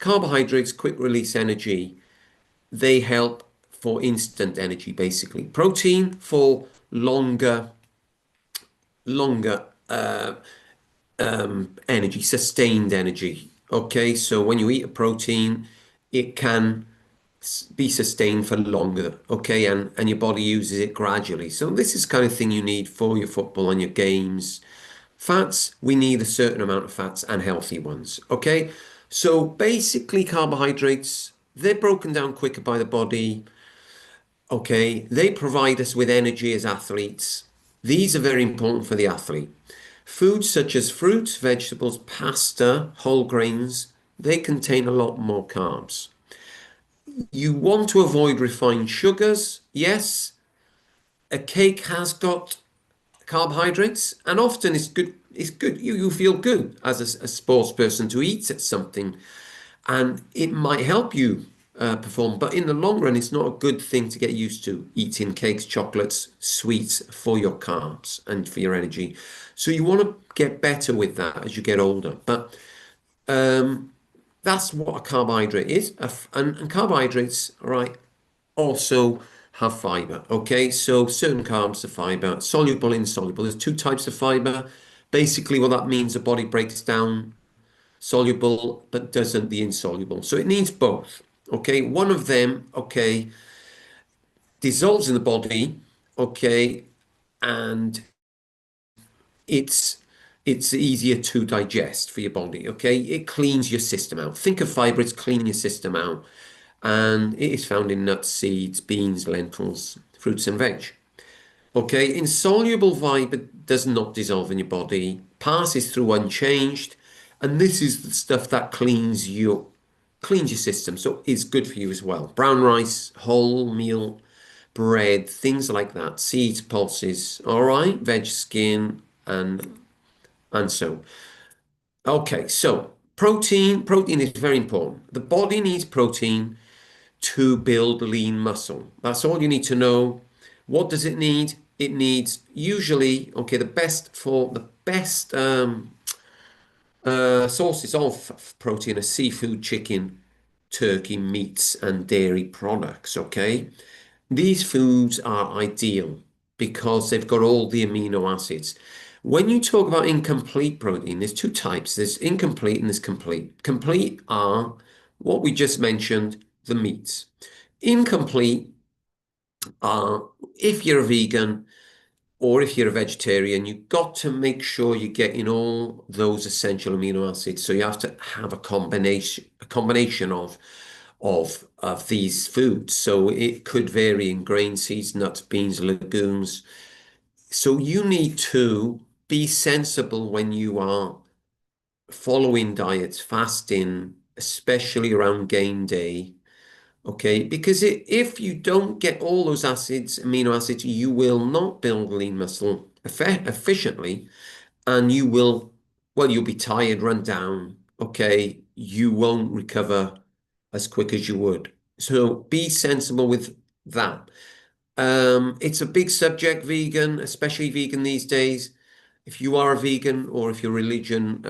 carbohydrates, quick release energy, they help for instant energy, basically. Protein for longer energy, sustained energy. Okay, so when you eat a protein, it can be sustained for longer. Okay, and your body uses it gradually. So this is kind of thing you need for your football and your games. Fats, we need a certain amount of fats and healthy ones. Okay, so basically carbohydrates, they're broken down quicker by the body. Okay, they provide us with energy as athletes. These are very important for the athlete. Foods such as fruits, vegetables, pasta, whole grains, they contain a lot more carbs. You want to avoid refined sugars. Yes, a cake has got carbohydrates, and often it's good. It's good. You feel good as a sports person to eat something, and it might help you perform. But in the long run, it's not a good thing to get used to eating cakes, chocolates, sweets for your carbs and for your energy. So you want to get better with that as you get older. But that's what a carbohydrate is. And carbohydrates, right, also have fiber. Okay, so certain carbs are fiber, soluble, insoluble. There's two types of fiber. Basically, what that means, the body breaks down soluble but doesn't the insoluble. So it needs both. Okay, one of them, okay, dissolves in the body, okay, and it's it's easier to digest for your body. Okay, it cleans your system out. Think of fiber, it's cleaning your system out, and it is found in nuts, seeds, beans, lentils, fruits, and veg. Okay, insoluble fiber does not dissolve in your body, passes through unchanged, and this is the stuff that cleans your system, so it's good for you as well. Brown rice, wholemeal bread, things like that, seeds, pulses, all right, veg skin, and so. Okay, so protein is very important. The body needs protein to build lean muscle. That's all you need to know. What does it need? It needs usually, okay, the best sources of protein are seafood, chicken, turkey, meats, and dairy products. Okay, these foods are ideal because they've got all the amino acids. When you talk about incomplete protein, there's two types. There's incomplete and there's complete. Complete are what we just mentioned, the meats. Incomplete are if you're a vegan or if you're a vegetarian, you've got to make sure you're getting all those essential amino acids. So you have to have a combination of these foods. So it could vary in grain, seeds, nuts, beans, legumes. So you need to be sensible when you are following diets, fasting, especially around game day. Okay, because if you don't get all those amino acids, you will not build lean muscle efficiently, and you'll be tired, run down. Okay, you won't recover as quick as you would. So be sensible with that. It's a big subject, vegan, especially vegan these days. If you are a vegan or if your religion,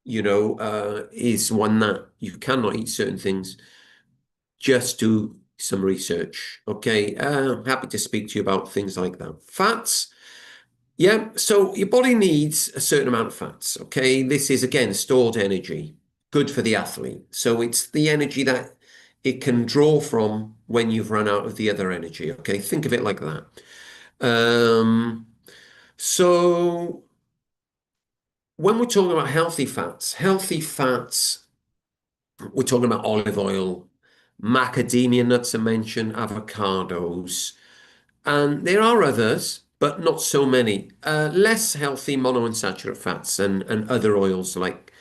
is one that you cannot eat certain things, just do some research. Okay, happy to speak to you about things like that. Fats, yeah. So your body needs a certain amount of fats. Okay, this is again stored energy, good for the athlete. So it's the energy that it can draw from when you've run out of the other energy. Okay, think of it like that. So when we're talking about healthy fats, we're talking about olive oil, macadamia nuts are mentioned, avocados, and there are others, but not so many. Less healthy monounsaturated fats and other oils like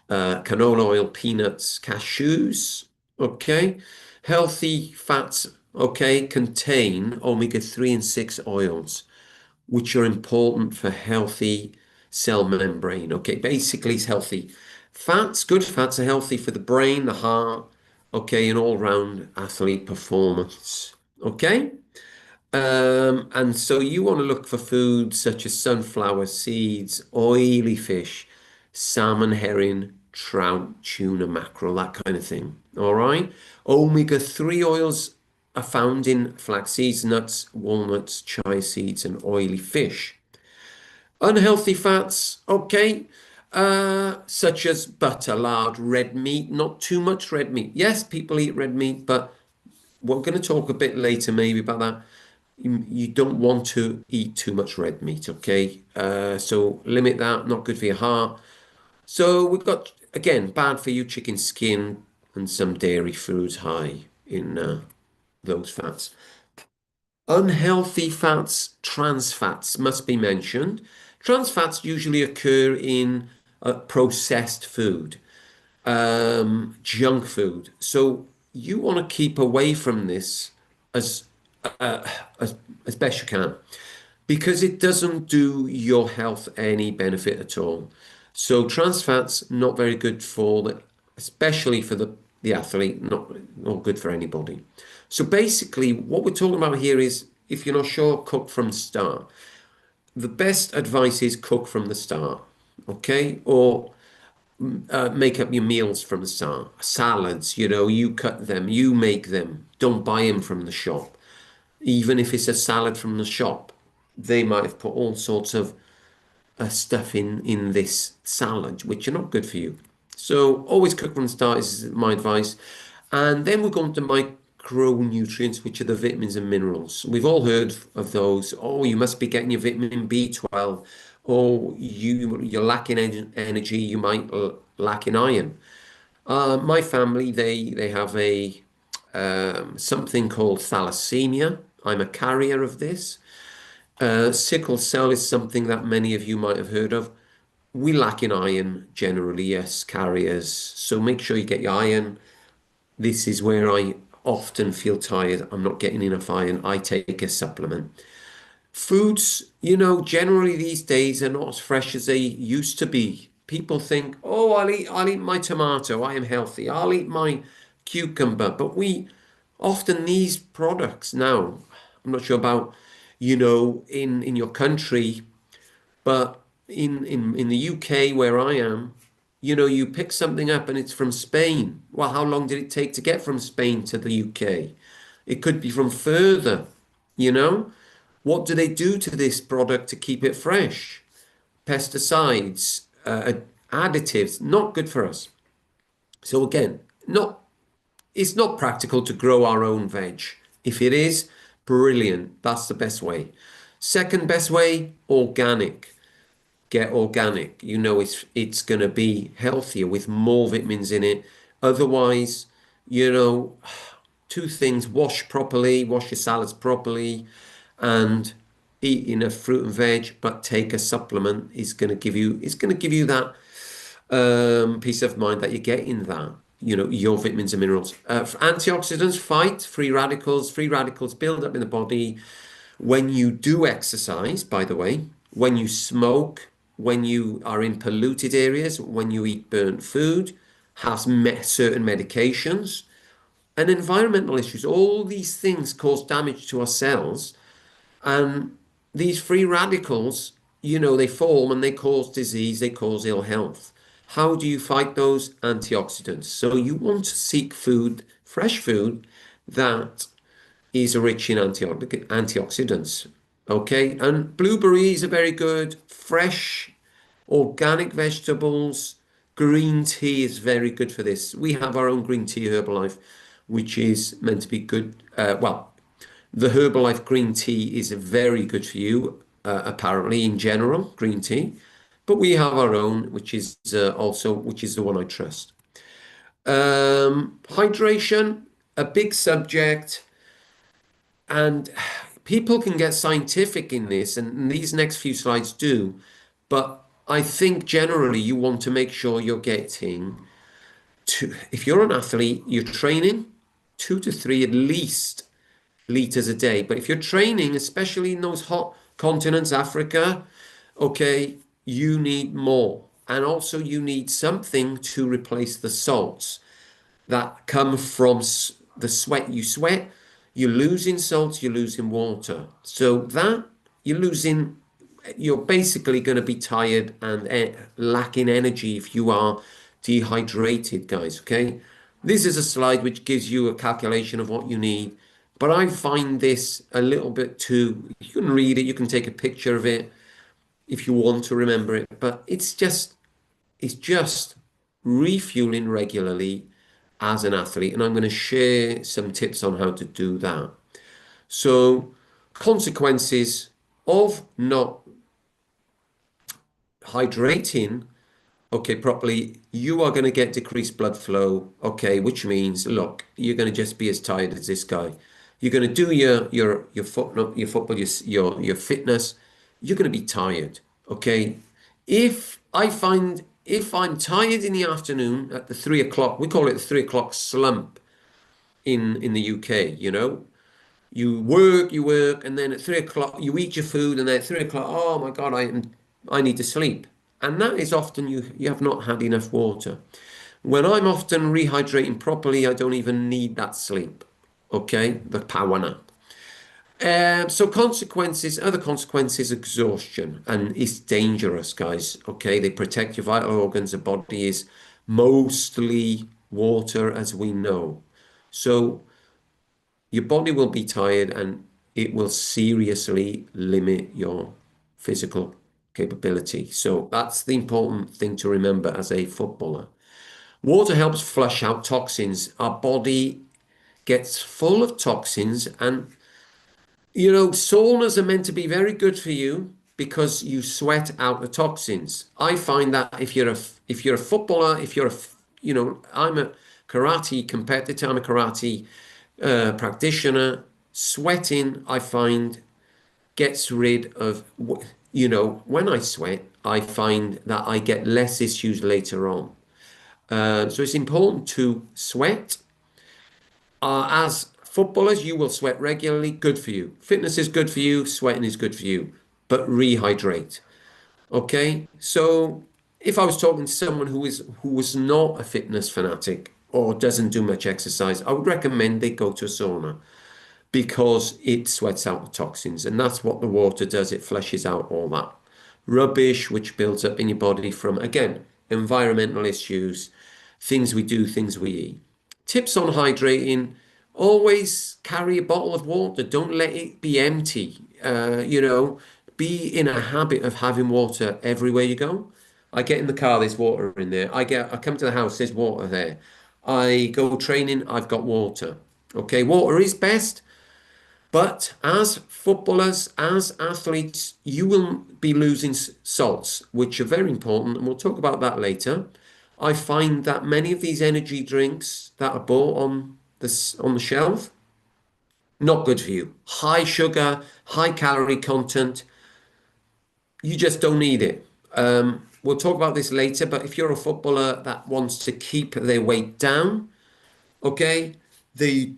canola oil, peanuts, cashews. Okay. Healthy fats, okay, contain omega-3 and 6 oils, which are important for healthy cell membrane. Okay, basically it's healthy. Good fats are healthy for the brain, the heart, okay, and all round athlete performance. Okay. And so you want to look for foods such as sunflower seeds, oily fish, salmon, herring, trout, tuna, mackerel, that kind of thing. All right. Omega-3 oils are found in flax seeds, nuts, walnuts, chia seeds, and oily fish. Unhealthy fats, okay, such as butter, lard, red meat, not too much red meat. Yes, people eat red meat, but we're going to talk a bit later maybe about that. You don't want to eat too much red meat, okay? So limit that, not good for your heart. So we've got, again, bad for you, chicken skin and some dairy foods high in those fats. Unhealthy fats, trans fats must be mentioned. Trans fats usually occur in processed food, junk food. So you want to keep away from this as, uh, as as best you can because it doesn't do your health any benefit at all. So trans fats not very good for the, especially for the athlete, not good for anybody. So basically, what we're talking about here is if you're not sure, cook from the start. The best advice is cook from the start, okay? Or make up your meals from the start. Salads, you cut them, you make them. Don't buy them from the shop. Even if it's a salad from the shop, they might have put all sorts of stuff in this salad, which are not good for you. So always cook from the start is my advice. And then we're going to micronutrients, which are the vitamins and minerals. We've all heard of those. Oh, you must be getting your vitamin B12. Or you're lacking energy. You might lack in iron. My family, they have a something called thalassemia. I'm a carrier of this. Sickle cell is something that many of you might have heard of. We lack in iron generally, yes, carriers. So make sure you get your iron. This is where I often feel tired. I'm not getting enough iron. I take a supplement. Foods, generally these days are not as fresh as they used to be. People think, oh, I'll eat my tomato. I am healthy. I'll eat my cucumber. But often these products now, I'm not sure about, in your country, but in the UK where I am, you pick something up and it's from Spain. Well, how long did it take to get from Spain to the UK? It could be from further, you know? What do they do to this product to keep it fresh? Pesticides, additives, not good for us. So again, it's not practical to grow our own veg. If it is, brilliant. That's the best way. Second best way, organic. Get organic. It's going to be healthier with more vitamins in it. Otherwise, you know, two things: wash properly, wash your salads properly, and eat enough fruit and veg. But take a supplement is going to give you. It's going to give you that peace of mind that you're getting that. Your vitamins and minerals. Antioxidants fight free radicals. Free radicals build up in the body when you do exercise, by the way, when you smoke, when you are in polluted areas, when you eat burnt food, have certain medications, and environmental issues. All these things cause damage to our cells. And these free radicals, they form and they cause disease, they cause ill health. How do you fight those? Antioxidants. So you want to seek food, fresh food, that is rich in antioxidants. Okay, and blueberries are very good. Fresh, organic vegetables. Green tea is very good for this. We have our own green tea Herbalife, which is meant to be good. Well, the Herbalife green tea is very good for you, apparently, in general, green tea. But we have our own, which is which is the one I trust. Hydration, a big subject. And people can get scientific in this, and these next few slides do. But I think generally you want to make sure you're getting if you're an athlete, you're training 2 to 3 at least liters a day. But if you're training, especially in those hot continents, Africa, okay, you need more. And also you need something to replace the salts that come from the sweat you sweat. You're losing salts, you're losing water. So you're basically going to be tired and lacking energy if you are dehydrated, guys, okay? This is a slide which gives you a calculation of what you need, but I find this a little bit too, you can read it, you can take a picture of it if you want to remember it, but it's just refueling regularly as an athlete, and I'm going to share some tips on how to do that. So, consequences of not hydrating, okay, properly, you are going to get decreased blood flow, okay, which means, look, you're going to just be as tired as this guy. You're going to do your fitness. You're going to be tired, okay. If I'm tired in the afternoon at the 3 o'clock, we call it the 3 o'clock slump in the UK, you work, and then at 3 o'clock you eat your food, and then at 3 o'clock, oh my God, I need to sleep. And that is often you have not had enough water. When I'm often rehydrating properly, I don't even need that sleep. Okay, the power nap. So other consequences, exhaustion, and it's dangerous, guys. Okay, they protect your vital organs. The body is mostly water, as we know. So your body will be tired and it will seriously limit your physical capability. So that's the important thing to remember as a footballer. Water helps flush out toxins. Our body gets full of toxins, and saunas are meant to be very good for you because you sweat out the toxins. I find that if you're a footballer, I'm a karate competitor, I'm a karate practitioner, sweating, I find, gets rid of, when I sweat, I find that I get less issues later on. So it's important to sweat. As footballers, you will sweat regularly, good for you. Fitness is good for you, sweating is good for you, but rehydrate. Okay, so if I was talking to someone who was not a fitness fanatic or doesn't do much exercise, I would recommend they go to a sauna because it sweats out the toxins, and that's what the water does. It flushes out all that rubbish which builds up in your body from, again, environmental issues, things we do, things we eat. Tips on hydrating: always carry a bottle of water. Don't let it be empty. Be in a habit of having water everywhere you go. I get in the car, there's water in there. I come to the house, there's water there. I go training, I've got water. Okay, water is best, but as footballers, as athletes, you will be losing salts, which are very important, and we'll talk about that later. I find that many of these energy drinks that are bought on the shelf, not good for you. High sugar, high calorie content. You just don't need it. We'll talk about this later, but if you're a footballer that wants to keep their weight down, okay, they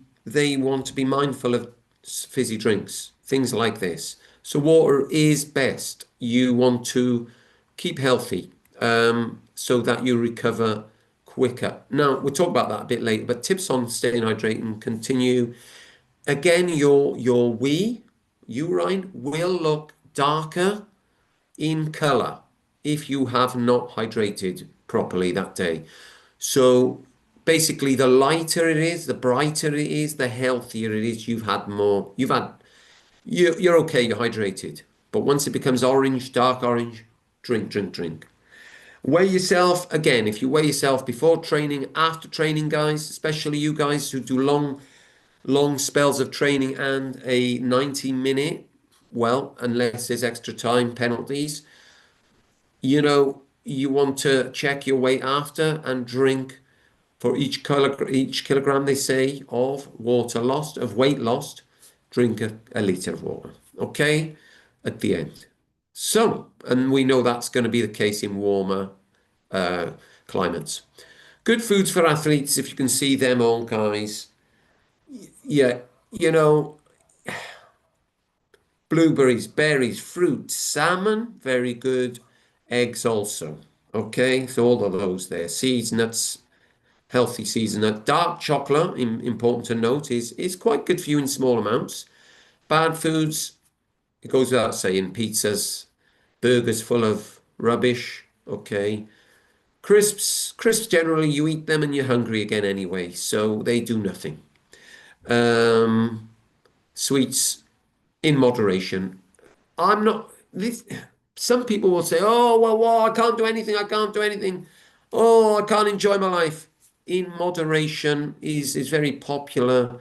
want to be mindful of fizzy drinks, things like this. So water is best. You want to keep healthy, so that you recover quicker. Now, we'll talk about that a bit later, but tips on staying hydrated continue. Again, your urine will look darker in color if you have not hydrated properly that day. So basically, the lighter it is, the brighter it is, the healthier it is. You're okay, you're hydrated. But once it becomes orange, dark orange, drink, drink, drink. Weigh yourself. Again, if you weigh yourself before training, after training, guys, especially you guys who do long spells of training and a 90-minute, well, unless there's extra time penalties, you want to check your weight after and drink for each kilogram, they say, of weight lost, drink a liter of water, okay, at the end. So, and we know that's going to be the case in warmer climates. Good foods for athletes, if you can see them all, guys. Yeah, blueberries, berries, fruit, salmon, very good. Eggs also. Okay, so all of those there. Seeds, nuts, healthy seeds and nuts. Dark chocolate, important to note, is quite good for you in small amounts. Bad foods, it goes without saying, pizzas, burgers full of rubbish. Okay, Crisps generally you eat them and you're hungry again anyway, so they do nothing. Um, Sweets in moderation. I'm not this. Some people will say, "Oh, well, I can't do anything. I can't do anything. Oh, I can't enjoy my life." In moderation is very popular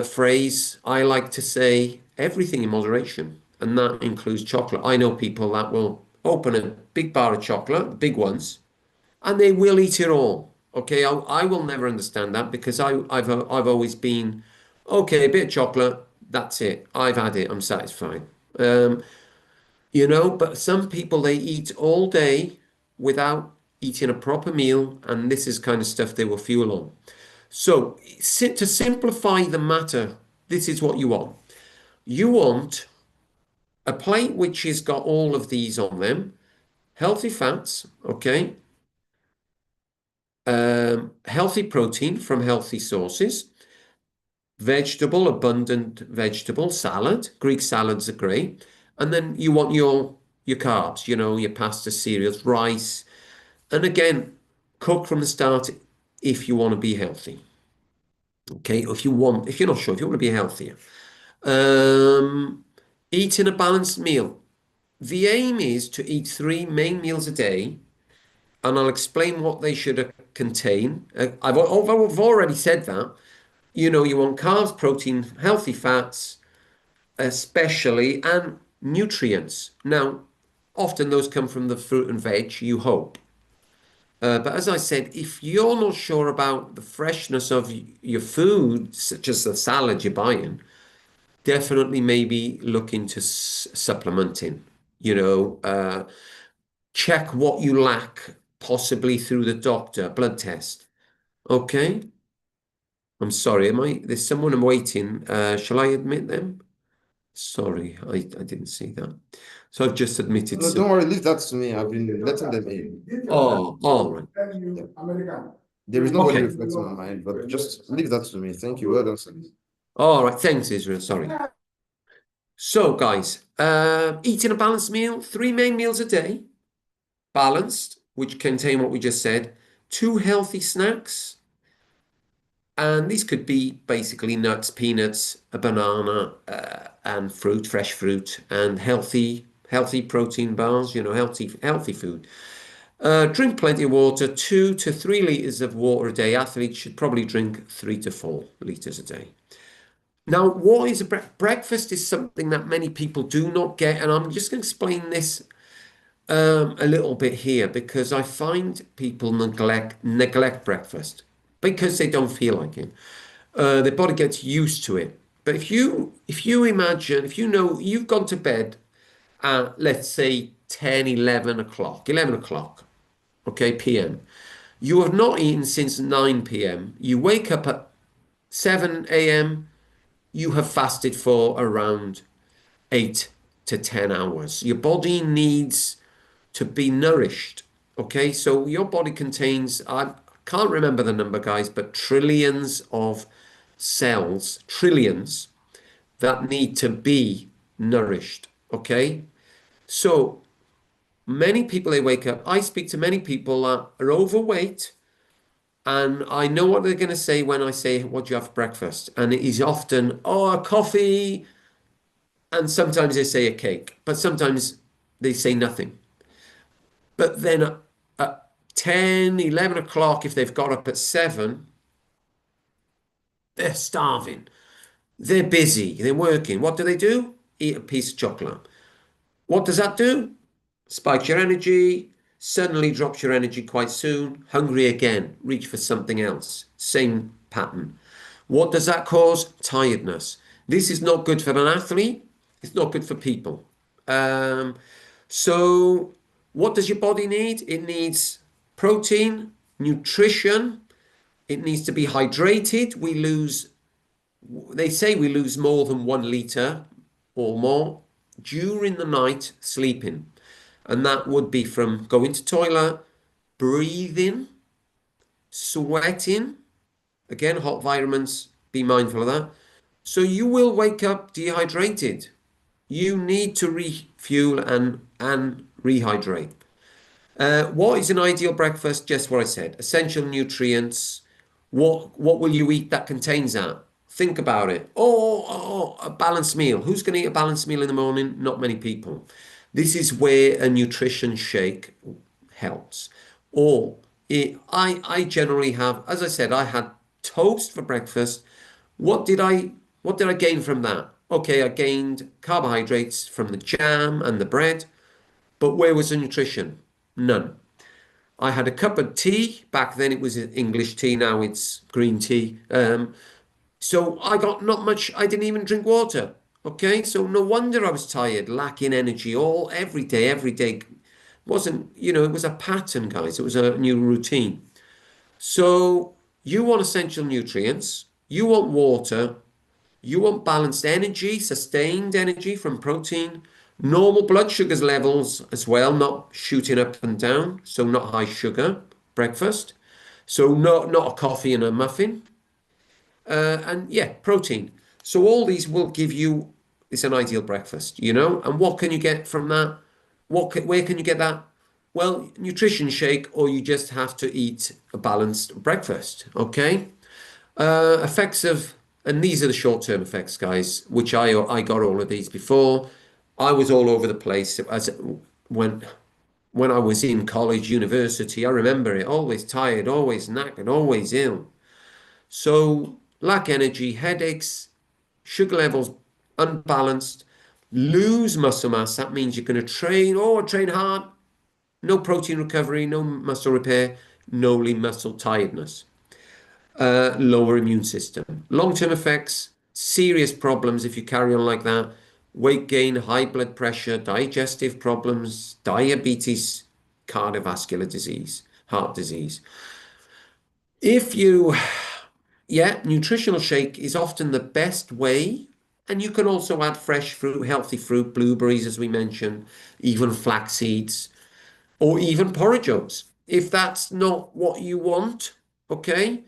phrase. I like to say everything in moderation, and that includes chocolate. I know people that will open a big bar of chocolate, big ones, and they will eat it all. Okay, I will never understand that because I've always been okay, a bit of chocolate, that's it. I've had it, I'm satisfied. Um, but some people they eat all day without eating a proper meal, and this is kind of stuff they will fuel on. So, to simplify the matter, this is what you want. You want a plate which has got all of these on them, healthy fats, okay, healthy protein from healthy sources, abundant vegetable salad. Greek salads are great. And then you want your carbs, your pasta, cereals, rice. And again, cook from the start if you want to be healthy. Okay, if you're not sure, if you want to be healthier. Um, Eating a balanced meal. The aim is to eat three main meals a day, and I'll explain what they should contain. I've already said that. You want carbs, protein, healthy fats, especially, and nutrients. Now, often those come from the fruit and veg, you hope. But as I said, if you're not sure about the freshness of your food, such as the salad you're buying, definitely maybe look into supplementing. You know, uh, Check what you lack, possibly through the doctor, blood test. Okay? I'm sorry, there's someone I'm waiting. Shall I admit them? Sorry, I didn't see that. So I've just admitted No, some. don't worry, leave that to me. I've been letting them in. Oh, all right. Yeah. There is nobody Okay. reflecting on mine, but just leave that to me. Thank you. Well done, sir. All right. Thanks, Israel. Sorry. So, guys, eating a balanced meal, three main meals a day, balanced, which contain what we just said, two healthy snacks, and these could be basically nuts, peanuts, a banana, and fruit, fresh fruit, and healthy protein bars, healthy food. Drink plenty of water, 2 to 3 liters of water a day. Athletes should probably drink 3 to 4 liters a day. Now, what is breakfast is something that many people do not get, and I'm just going to explain this a little bit here because I find people neglect breakfast because they don't feel like it. Their body gets used to it. But if you imagine, if you know you've gone to bed at, let's say, 10, 11 o'clock, okay, p.m. You have not eaten since 9 p.m. You wake up at 7 a.m. You have fasted for around 8 to 10 hours. Your body needs to be nourished. Okay, so your body contains, I can't remember the number, guys, but trillions of cells, trillions that need to be nourished. Okay, so many people they wake up. I speak to many people that are overweight, and I know what they're going to say when I say, "What do you have for breakfast?" And it is often, "Oh, a coffee," and sometimes they say a cake, but sometimes they say nothing. But then at 10, 11 o'clock, if they've got up at 7, they're starving. They're busy. They're working. What do? Eat a piece of chocolate. What does that do? Spikes your energy, suddenly drops your energy quite soon. Hungry again. Reach for something else. Same pattern. What does that cause? Tiredness. This is not good for an athlete. It's not good for people. Um, so, what does your body need? It needs protein, nutrition. It needs to be hydrated. They say we lose more than 1 liter or more during the night sleeping. And that would be from going to toilet, breathing, sweating. Again, hot vitamins, be mindful of that. So you will wake up dehydrated. You need to refuel and rehydrate. What is an ideal breakfast? Just what I said. Essential nutrients. What will you eat that contains that? Think about it. A balanced meal. Who's going to eat a balanced meal in the morning? Not many people. This is where a nutrition shake helps. Or I generally have, as I said, I had toast for breakfast. What did I gain from that? Okay, I gained carbohydrates from the jam and the bread, but where was the nutrition? None. I had a cup of tea. Back then it was English tea, now it's green tea. So I got not much, I didn't even drink water. Okay, so no wonder I was tired, lacking energy all every day. Wasn't, it was a pattern, guys. It was a new routine. So you want essential nutrients, you want water, you want balanced energy, sustained energy from protein, normal blood sugars levels as well, not shooting up and down, so not high sugar breakfast. So not a coffee and a muffin. And yeah, protein. So all these will give you, it's an ideal breakfast, And what can you get from that? Where can you get that? Well, nutrition shake, or you just have to eat a balanced breakfast, okay? Effects of, and these are the short-term effects, guys, which I got all of these before. I was all over the place as when when I was in college, university. I remember it. Always tired, always knackered, always ill. So lack energy, headaches, sugar levels unbalanced, lose muscle mass. That means you're going to train hard, no protein recovery, no muscle repair, no lean muscle tiredness, lower immune system. Long-term effects, serious problems if you carry on like that. Weight gain, high blood pressure, digestive problems, diabetes, cardiovascular disease, heart disease. If you, yeah, nutritional shake is often the best way. And you can also add fresh fruit, healthy fruit, blueberries, as we mentioned, even flax seeds, or even porridge oats. If that's not what you want, okay,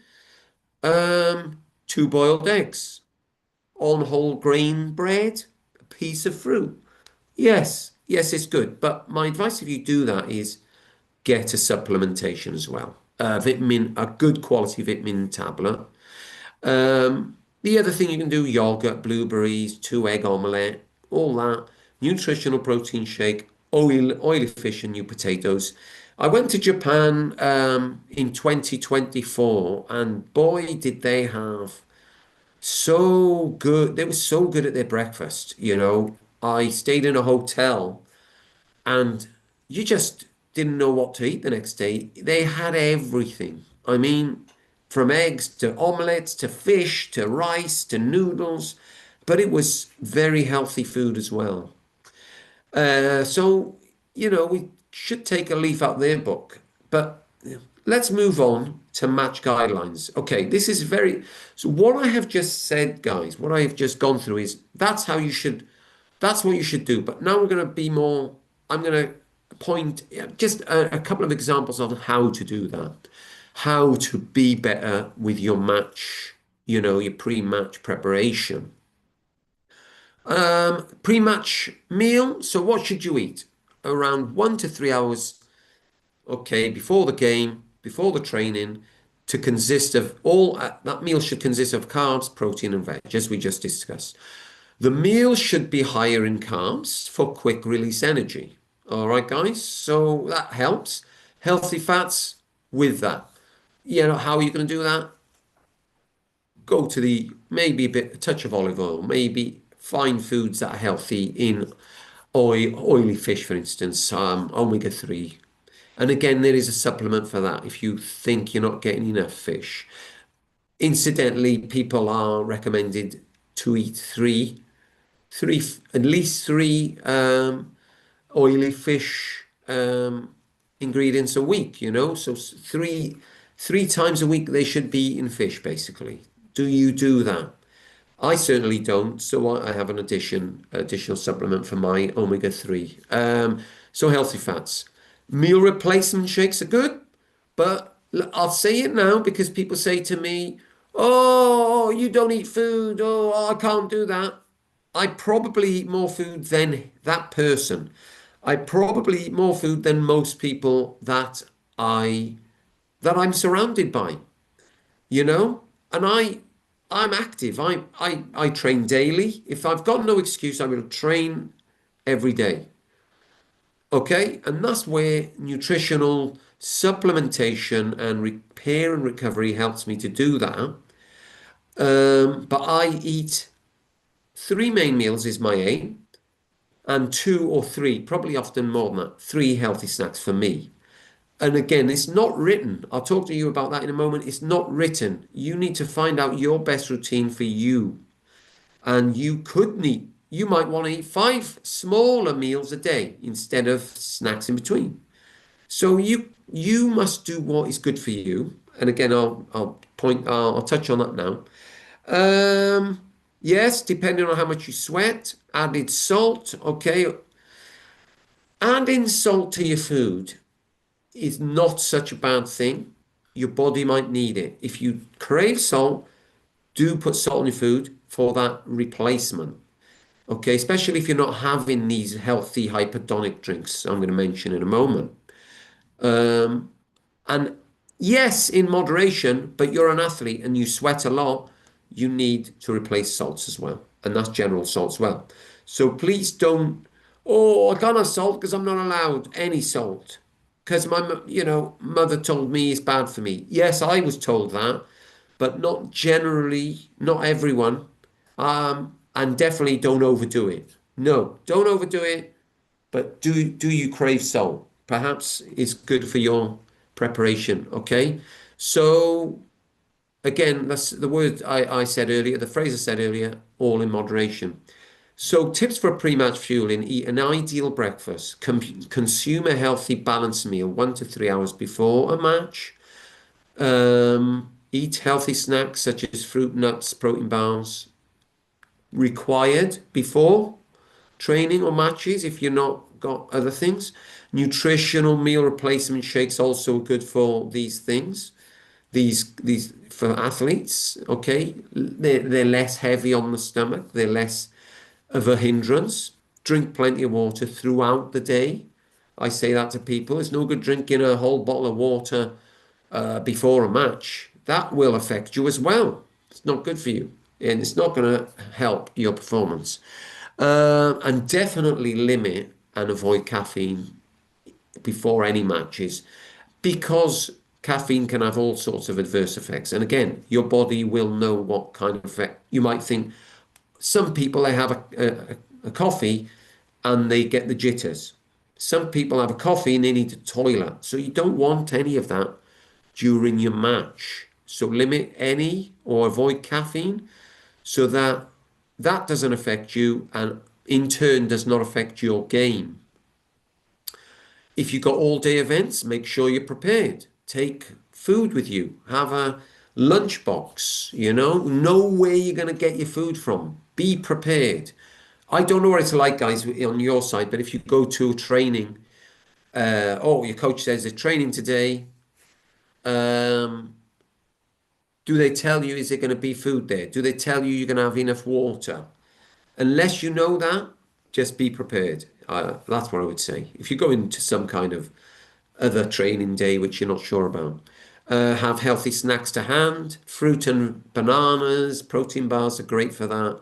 two boiled eggs on whole grain bread, a piece of fruit. Yes, it's good. But my advice if you do that is get a supplementation as well. A good quality vitamin tablet. The other thing you can do, yogurt, blueberries, two-egg omelette, all that. Nutritional protein shake, oily fish and new potatoes. I went to Japan in 2024, and boy, did they have so good. They were so good at their breakfast. I stayed in a hotel and you just didn't know what to eat the next day. They had everything. I mean, from eggs to omelets to fish to rice to noodles, but it was very healthy food as well. So, we should take a leaf out their book. But let's move on to match guidelines. Okay, this is so what I have just said, guys, what I have just gone through is that's what you should do. But now I'm going to point just a couple of examples on how to do that, how to be better with your match, your pre-match preparation. Pre-match meal. So what should you eat? Around 1 to 3 hours, okay, before the game, before the training, to consist of that meal should consist of carbs, protein, and veg, as we just discussed. The meal should be higher in carbs for quick release energy. All right, guys. So that helps. Healthy fats with that. How are you going to do that? Go to maybe a touch of olive oil, maybe find foods that are healthy in oily fish, for instance, omega-3. And again, there is a supplement for that if you think you're not getting enough fish. Incidentally, people are recommended to eat at least three oily fish ingredients a week, So three times a week they should be eating fish, basically. Do you do that? I certainly don't, so I have an additional supplement for my omega-3. So healthy fats. Meal replacement shakes are good, but I'll say it now because people say to me, "Oh, you don't eat food. Oh, I can't do that." I probably eat more food than that person. I probably eat more food than most people I that I'm surrounded by, you know? And I'm active. I train daily. If I've got no excuse, I will train every day. Okay? And that's where nutritional supplementation and repair and recovery helps me to do that. But I eat three main meals is my aim, and two or three, probably often more than that, three healthy snacks for me. And again, it's not written. I'll talk to you about that in a moment. It's not written. You need to find out your best routine for you. And you might want to eat five smaller meals a day instead of snacks in between. So you must do what is good for you. And again, I'll touch on that now. Yes, depending on how much you sweat, added salt, okay. Adding salt to your food is not such a bad thing. Your body might need it. If you crave salt, do put salt in your food for that replacement. Okay, especially if you're not having these healthy hypertonic drinks I'm going to mention in a moment. And yes, in moderation, but you're an athlete and you sweat a lot, you need to replace salts as well. And that's general salt as well. So please don't, oh, I can't have salt because I'm not allowed any salt. Because mother told me it's bad for me. Yes, I was told that, but not generally, not everyone. And definitely don't overdo it. No, don't overdo it. But do you crave salt? Perhaps it's good for your preparation. Okay. So again, that's the word I said earlier, the phrase I said earlier, all in moderation. So tips for pre-match fueling: eat an ideal breakfast, consume a healthy balanced meal 1 to 3 hours before a match. Eat healthy snacks such as fruit, nuts, protein bars required before training or matches if you're not got other things. Nutritional meal replacement shakes also good for these things. These for athletes, okay? They're less heavy on the stomach. They're less of a hindrance. Drink plenty of water throughout the day. I say that to people. It's no good drinking a whole bottle of water before a match. That will affect you as well. It's not good for you, and it's not going to help your performance. And definitely limit and avoid caffeine before any matches because caffeine can have all sorts of adverse effects. And again, your body will know what kind of effect. You might think some people they have a coffee and they get the jitters. Some people have a coffee and they need a toilet. So you don't want any of that during your match. So limit any or avoid caffeine so that that doesn't affect you and in turn does not affect your game. If you've got all day events, make sure you're prepared. Take food with you. Have a lunchbox, know where you're going to get your food from. Be prepared. I don't know what it's like, guys, on your side, but if you go to training, your coach says they're training today. Do they tell you, is there going to be food there? Do they tell you you're going to have enough water? Unless you know that, just be prepared. That's what I would say. If you go into some kind of other training day which you're not sure about, have healthy snacks to hand. Fruit and bananas, protein bars are great for that.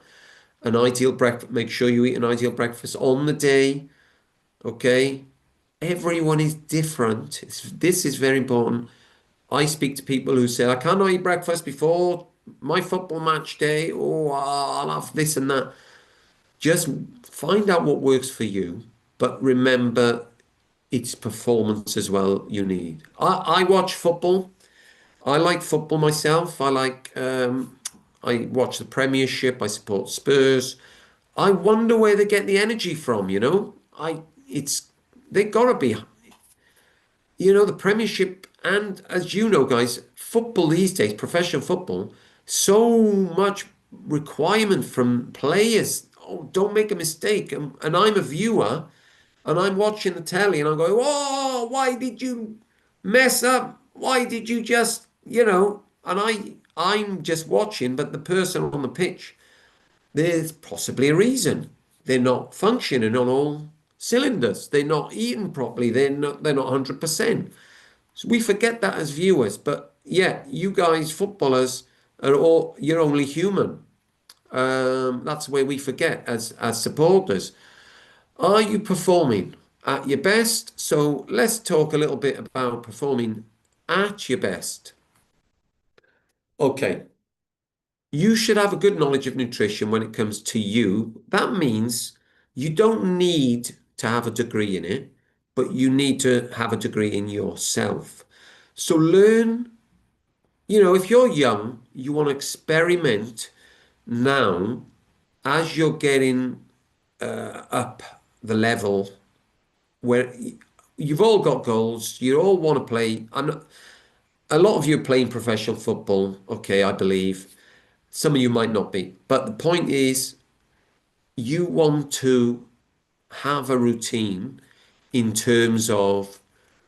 An ideal breakfast. Make sure you eat an ideal breakfast on the day. Okay. Everyone is different. This is very important. I speak to people who say, I cannot eat breakfast before my football match day. Oh, I'll have this and that. Just find out what works for you, but remember it's performance as well you need. I watch football. I like football myself. I watch the Premiership. I support Spurs. I wonder where they get the energy from, they gotta be, the Premiership and as you know, guys, football these days, professional football, so much requirement from players. Oh, don't make a mistake. And I'm a viewer and I'm watching the telly and I'm going, oh, why did you mess up? Why did you just, and I'm just watching, but the person on the pitch, there's possibly a reason. They're not functioning on all cylinders. They're not eating properly. They're not 100%. So we forget that as viewers. But yeah, you guys, footballers, you're only human. That's where we forget as supporters. Are you performing at your best? So let's talk a little bit about performing at your best. Okay, you should have a good knowledge of nutrition when it comes to you. That means you don't need to have a degree in it, but you need to have a degree in yourself. So learn, if you're young, you want to experiment now as you're getting up the level where you've all got goals, you all want to play. A lot of you are playing professional football, okay, I believe. Some of you might not be. But the point is, you want to have a routine in terms of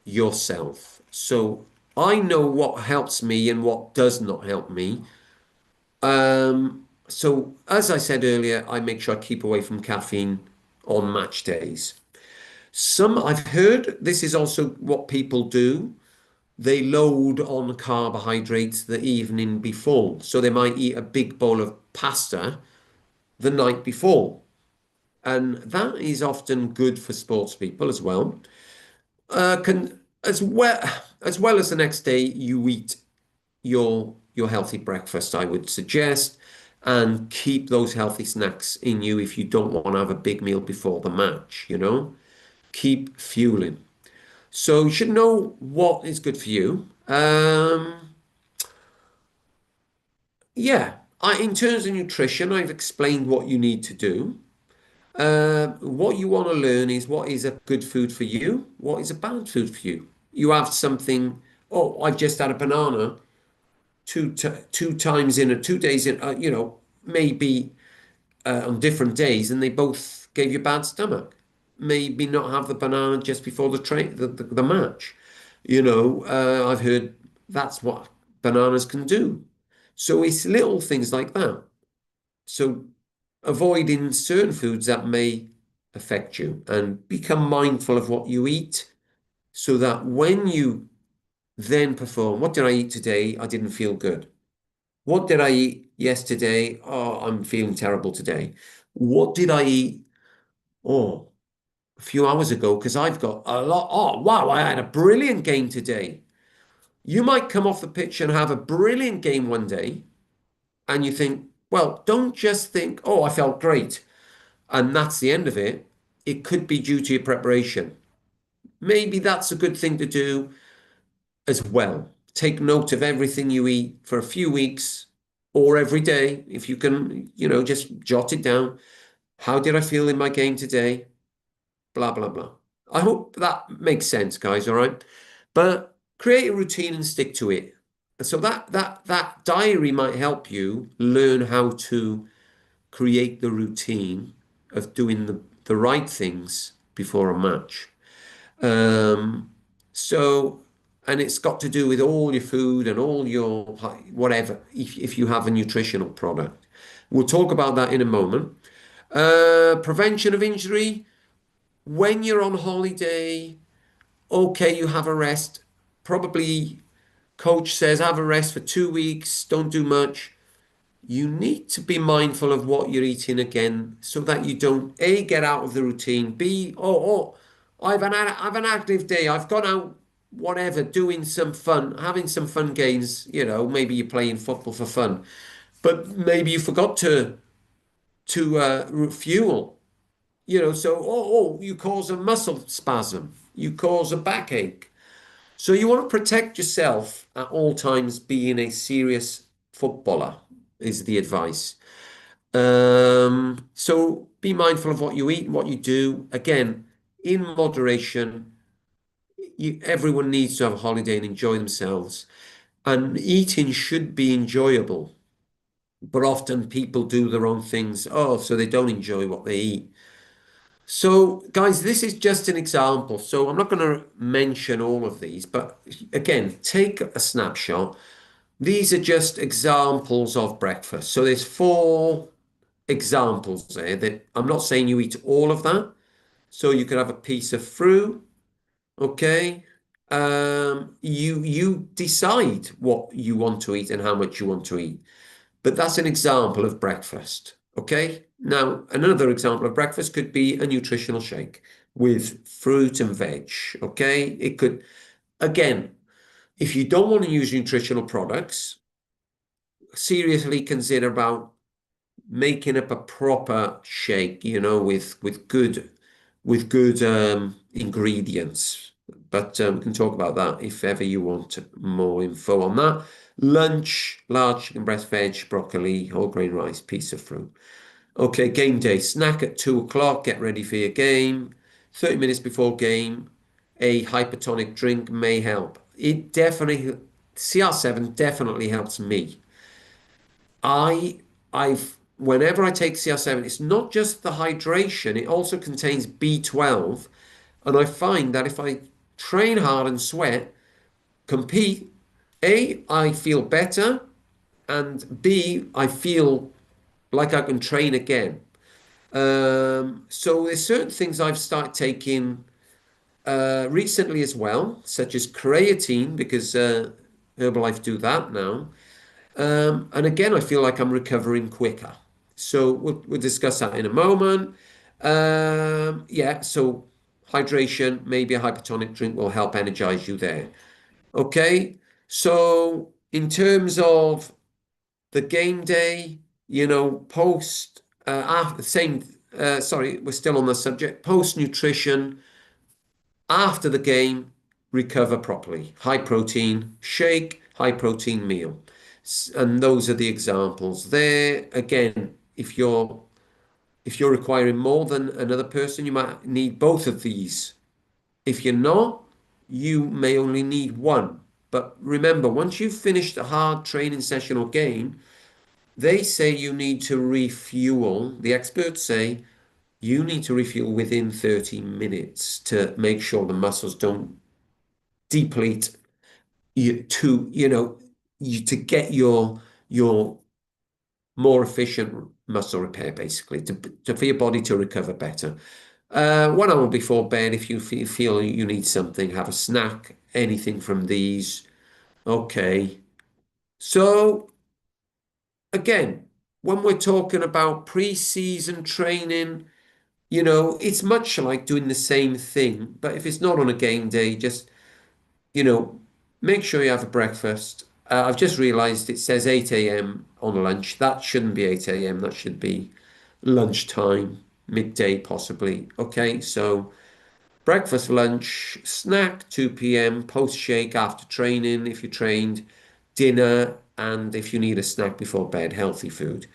yourself. So I know what helps me and what does not help me. So as I said earlier, I make sure I keep away from caffeine on match days. I've heard this is also what people do. They load on carbohydrates the evening before. So they might eat a big bowl of pasta the night before. And that is often good for sports people as well. Can as well as the next day you eat your healthy breakfast, I would suggest, and keep those healthy snacks in you if you don't want to have a big meal before the match. Keep fueling. So you should know what is good for you. Yeah, in terms of nutrition, I've explained what you need to do. What you want to learn is what is a good food for you, what is a bad food for you. You have something, oh, I've just had a banana two times in 2 days in, maybe on different days, and they both gave you bad stomach. Maybe not have the banana just before the match. I've heard that's what bananas can do. So it's little things like that. So avoiding certain foods that may affect you and become mindful of what you eat so that when you then perform, what did I eat today? I didn't feel good. What did I eat yesterday? Oh, I'm feeling terrible today. What did I eat? Oh, a few hours ago, because I've got a lot. Oh, wow, I had a brilliant game today. You might come off the pitch and have a brilliant game one day, and you think, well, don't just think, oh, I felt great, and that's the end of it. It could be due to your preparation. Maybe that's a good thing to do as well. Take note of everything you eat for a few weeks or every day, if you can, just jot it down. How did I feel in my game today? Blah, blah, blah. I hope that makes sense, guys, all right? But create a routine and stick to it. So that diary might help you learn how to create the routine of doing the right things before a match. Um, so, and it's got to do with all your food and all your whatever, if you have a nutritional product. We'll talk about that in a moment. Prevention of injury. When you're on holiday, okay, you have a rest. Probably coach says have a rest for 2 weeks, don't do much. You need to be mindful of what you're eating again so that you don't A, get out of the routine, B, I've an active day, I've gone out, whatever, doing some fun, having some fun games, maybe you're playing football for fun, but maybe you forgot to fuel, so you cause a muscle spasm, you cause a backache. So you want to protect yourself at all times, being a serious footballer is the advice. So be mindful of what you eat and what you do. Again, in moderation. Everyone needs to have a holiday and enjoy themselves. And eating should be enjoyable. But often people do the wrong things. Oh, so they don't enjoy what they eat. So, guys, this is just an example. So I'm not going to mention all of these, but again, take a snapshot. These are just examples of breakfast. So there's 4 examples there that I'm not saying you eat all of that, So you could have a piece of fruit, okay? You decide what you want to eat and how much you want to eat. But that's an example of breakfast, okay? Now, another example of breakfast could be a nutritional shake with fruit and veg, okay? It could, again, if you don't want to use nutritional products, seriously consider about making up a proper shake, with good ingredients. But we can talk about that if ever you want more info on that. Lunch, large chicken breast, veg, broccoli, whole grain rice, piece of fruit. Okay, game day. Snack at 2 o'clock. Get ready for your game. 30 minutes before game, a hypertonic drink may help. It definitely, CR7 definitely helps me. I I've whenever I take CR7, it's not just the hydration, it also contains B12. And I find that if I train hard and sweat, compete, A, I feel better, and B, I feel like I can train again. So there's certain things I've started taking recently as well, such as creatine, because Herbalife do that now. And again, I feel like I'm recovering quicker. So we'll discuss that in a moment. Yeah, so hydration, maybe a hypertonic drink will help energize you there. Okay, so in terms of the game day, post after same. Sorry, we're still on the subject. Post nutrition after the game, recover properly. High protein shake, high protein meal. And those are the examples there. Again, if you're requiring more than another person, you might need both of these. If you're not, you may only need one. But remember, once you've finished a hard training session or game, they say you need to refuel. The experts say you need to refuel within 30 minutes to make sure the muscles don't deplete to get your more efficient muscle repair, basically, for your body to recover better. 1 hour before bed, if you feel you need something, have a snack, anything from these. Okay. So again, when we're talking about pre-season training, it's much like doing the same thing, but if it's not on a game day, just you know, make sure you have a breakfast. I've just realized it says 8 a.m. on lunch. That shouldn't be 8 a.m. That should be lunchtime, midday possibly. Okay, so breakfast, lunch, snack, 2 p.m., post shake after training if you trained, dinner, and if you need a snack before bed, healthy food.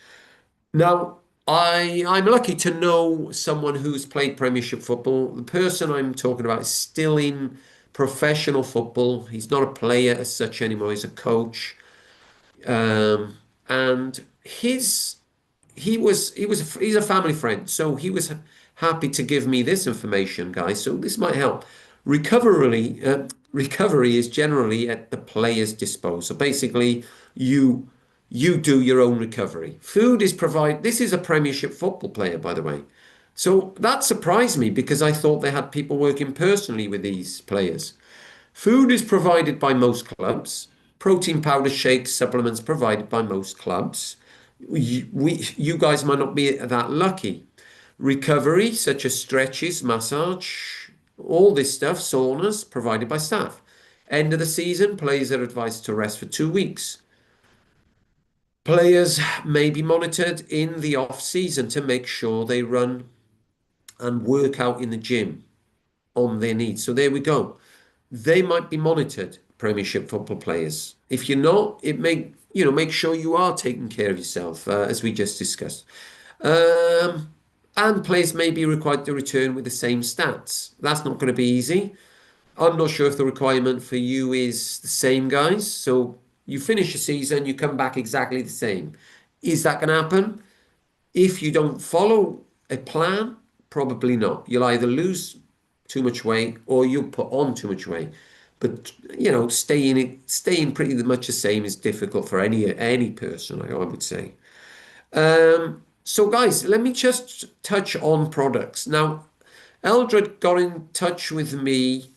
Now, I'm lucky to know someone who's played Premiership football. The person I'm talking about is still in professional football. He's not a player as such anymore. He's a coach, and he's a family friend, so he was happy to give me this information, guys. So this might help. Recovery is generally at the player's disposal. Basically, you you do your own recovery. Food is provide. This is a Premiership football player, by the way. So that surprised me because I thought they had people working personally with these players. Food is provided by most clubs. Protein powder shakes, supplements provided by most clubs. You guys might not be that lucky. Recovery, such as stretches, massage, all this stuff, saunas, provided by staff. End of the season, players are advised to rest for 2 weeks. Players may be monitored in the off season to make sure they run and work out in the gym on their needs. So there we go. They might be monitored, Premiership football players. If you're not, it may, make sure you are taking care of yourself, as we just discussed. And players may be required to return with the same stats. That's not going to be easy. I'm not sure if the requirement for you is the same, guys. So you finish your season, you come back exactly the same. Is that going to happen? If you don't follow a plan, probably not. You'll either lose too much weight or you'll put on too much weight. But staying pretty much the same is difficult for any person, I would say. So guys, let me just touch on products. Now, Eldred got in touch with me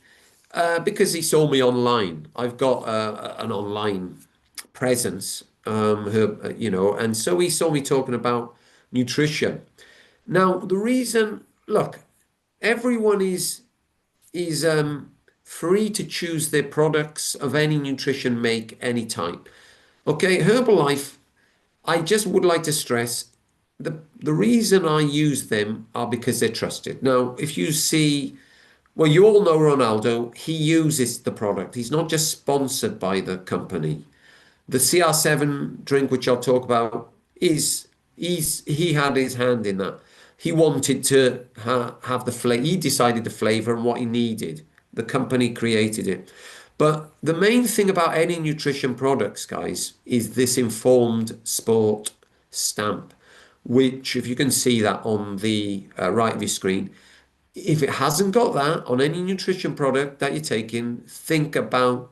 because he saw me online. I've got an online presence, and so he saw me talking about nutrition. Now, the reason, look, everyone is free to choose their products of any nutrition make any time. Okay, Herbalife, I just would like to stress the reason I use them are because they're trusted. Now, if you see, well, you all know Ronaldo, he uses the product. He's not just sponsored by the company. The CR7 drink, which I'll talk about, he had his hand in that. He wanted to have the flavor. He decided the flavor and what he needed. The company created it. But the main thing about any nutrition products, guys, is this informed sport stamp, which, if you can see that on the right of your screen, if it hasn't got that on any nutrition product that you're taking, think about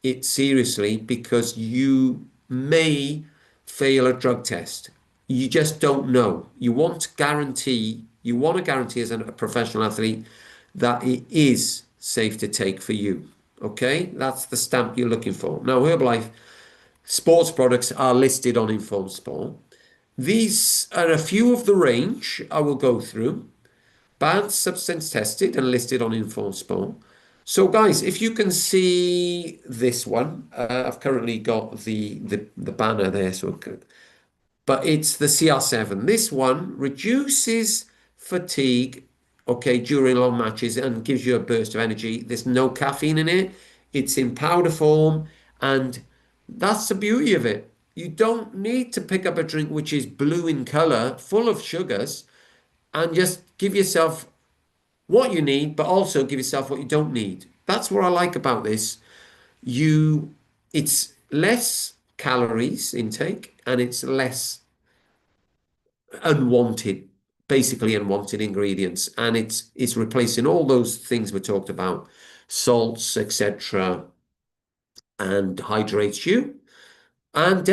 it seriously because you may fail a drug test. You just don't know. You want to guarantee as a professional athlete that it is safe to take for you. Okay, that's the stamp you're looking for. Now, Herbalife sports products are listed on Informed Sport. These are a few of the range I will go through. Banned, substance tested, and listed on Informed Sport. So, guys, if you can see this one, I've currently got the banner there, but it's the CR7. This one reduces fatigue, okay, during long matches and gives you a burst of energy. There's no caffeine in it. It's in powder form, and that's the beauty of it. You don't need to pick up a drink which is blue in color, full of sugars, and just give yourself what you need, but also give yourself what you don't need. That's what I like about this. It's less calories intake and it's less unwanted, basically unwanted ingredients, and it's replacing all those things we talked about, salts, etc., and hydrates you. And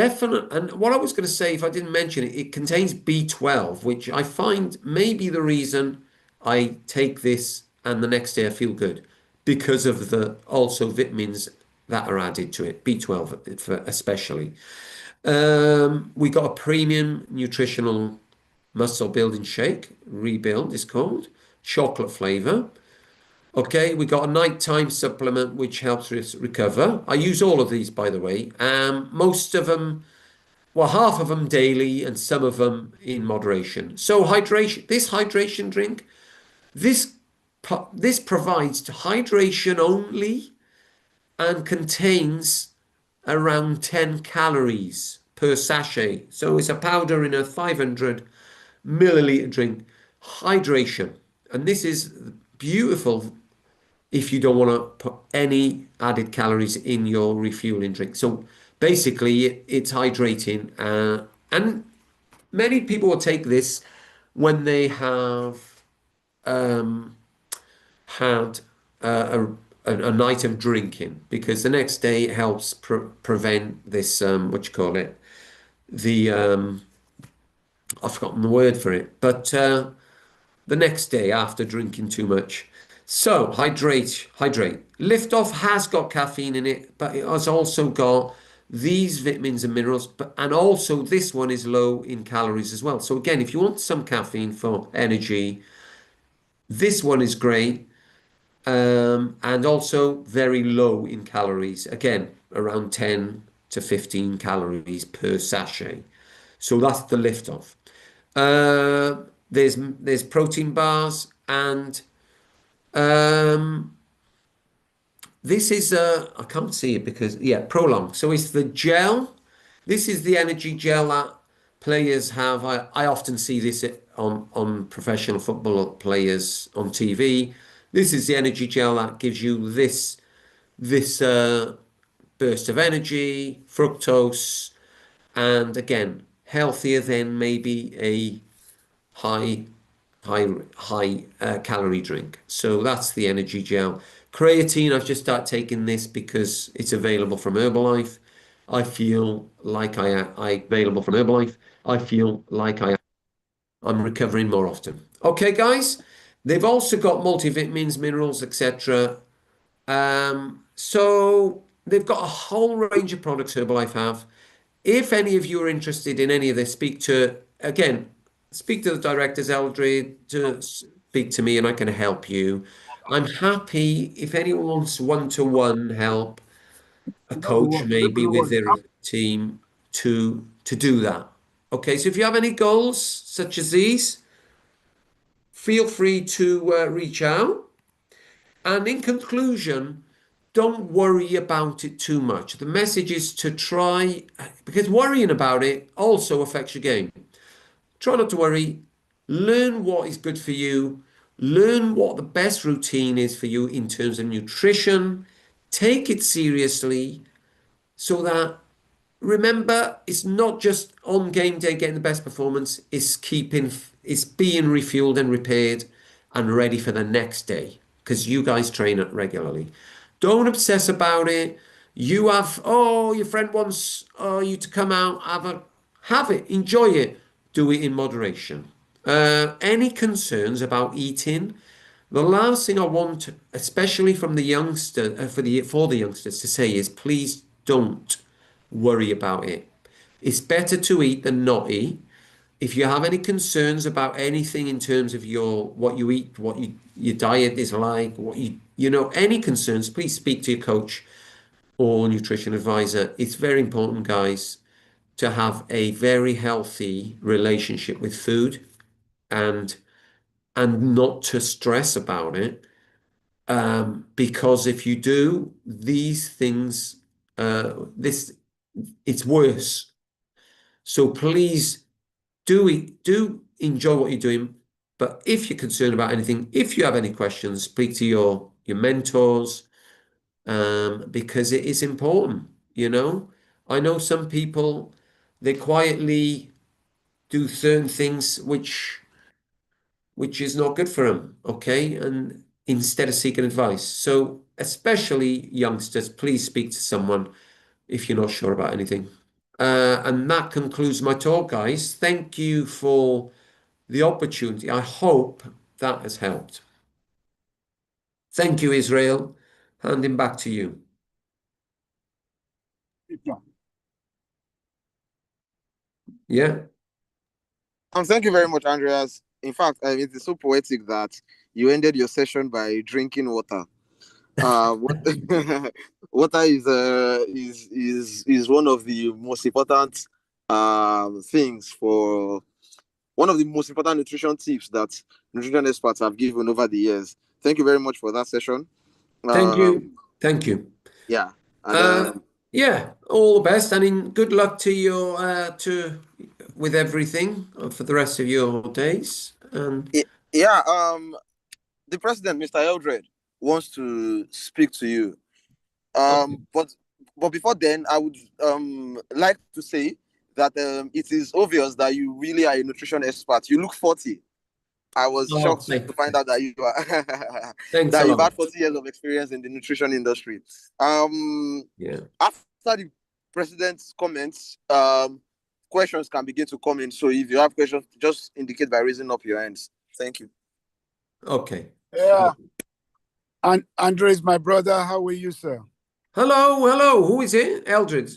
what I was going to say, if I didn't mention it, it contains B12, which I find may be the reason I take this and the next day I feel good because of the also vitamins that are added to it, B12 especially. We got a premium nutritional muscle building shake, Rebuild is called, chocolate flavor. Okay, we got a nighttime supplement which helps recover. I use all of these, by the way. Most of them, well, half of them daily and some of them in moderation. So hydration, this hydration drink, this this provides hydration only and contains around 10 calories per sachet. So it's a powder in a 500 milliliter drink. Hydration. And this is beautiful if you don't want to put any added calories in your refueling drink. So basically, it's hydrating. And many people will take this when they have had a night of drinking because the next day it helps prevent this, what you call it, I've forgotten the word for it, but the next day after drinking too much. So hydrate. Liftoff has got caffeine in it, but it has also got these vitamins and minerals, and also this one is low in calories as well. So again, if you want some caffeine for energy, this one is great, and also very low in calories. Again, around 10 to 15 calories per sachet. So that's the Liftoff. There's protein bars and this is I can't see it because yeah, Prolong. So it's the gel. This is the energy gel that players have. I often see this on professional football players on TV. This is the energy gel that gives you this burst of energy, fructose, and again, healthier than maybe a high calorie drink. So that's the energy gel. Creatine, I've just started taking this because it's available from Herbalife. I feel like available from Herbalife. I feel like I'm recovering more often. Okay, guys. They've also got multivitamins, minerals, etc. So they've got a whole range of products Herbalife have. If any of you are interested in any of this, speak to the directors, Eldred, to speak to me and I can help you. I'm happy if anyone wants one-to-one help, a coach maybe with their team to do that. Okay, so if you have any goals such as these, feel free to reach out. And in conclusion, don't worry about it too much. The message is to try, because worrying about it also affects your game. Try not to worry. Learn what is good for you. Learn what the best routine is for you in terms of nutrition. Take it seriously so that remember it's not just on game day getting the best performance, it's being refueled and repaired and ready for the next day because you guys train it regularly. Don't obsess about it. You have, oh, your friend wants you to come out, have it, enjoy it, do it in moderation. Any concerns about eating? The last thing I want, especially from the youngster, for the youngsters to say is, please don't worry about it. It's better to eat than not eat. If you have any concerns about anything in terms of what you eat, your diet is like, any concerns, please speak to your coach or nutrition advisor. It's very important, guys, to have a very healthy relationship with food and not to stress about it. Because if you do these things, it's worse. So please do enjoy what you're doing. But if you're concerned about anything, if you have any questions, speak to your mentors, because it is important, I know some people, they quietly do certain things which is not good for them, okay? And instead of seeking advice. So especially youngsters, please speak to someone if you're not sure about anything. And that concludes my talk, guys. Thank you for the opportunity. I hope that has helped. Thank you, Israel. Handing back to you. Yeah. Thank you very much, Andreas. In fact, it is so poetic that you ended your session by drinking water. What, water is one of the most important things for one of the most important nutrition tips that nutrition experts have given over the years. Thank you very much for that session. Thank you. Thank you. Yeah. And, yeah, all the best, and good luck to you with everything for the rest of your days. And yeah, the president, Mr. Eldred, wants to speak to you. okay. But before then, I would like to say that it is obvious that you really are a nutrition expert. You look 40. I was shocked to find out that you are that you've had 40 years of experience in the nutrition industry. Yeah. After the president's comments, questions can begin to come in. So if you have questions, just indicate by raising up your hands. Thank you. Okay. Yeah. And Andre is my brother. How are you, sir? Hello. Who is it? Eldred.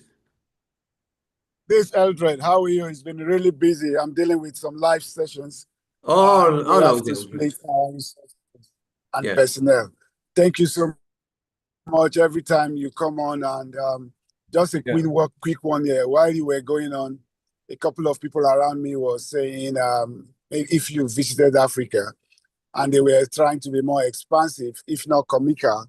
This Eldred. How are you? He's been really busy. I'm dealing with some live sessions. Oh, we have to split times and personnel. Thank you so much. Every time you come on, and just a quick one here. While you were going on, a couple of people around me were saying, if you visited Africa, and they were trying to be more expansive, if not comical,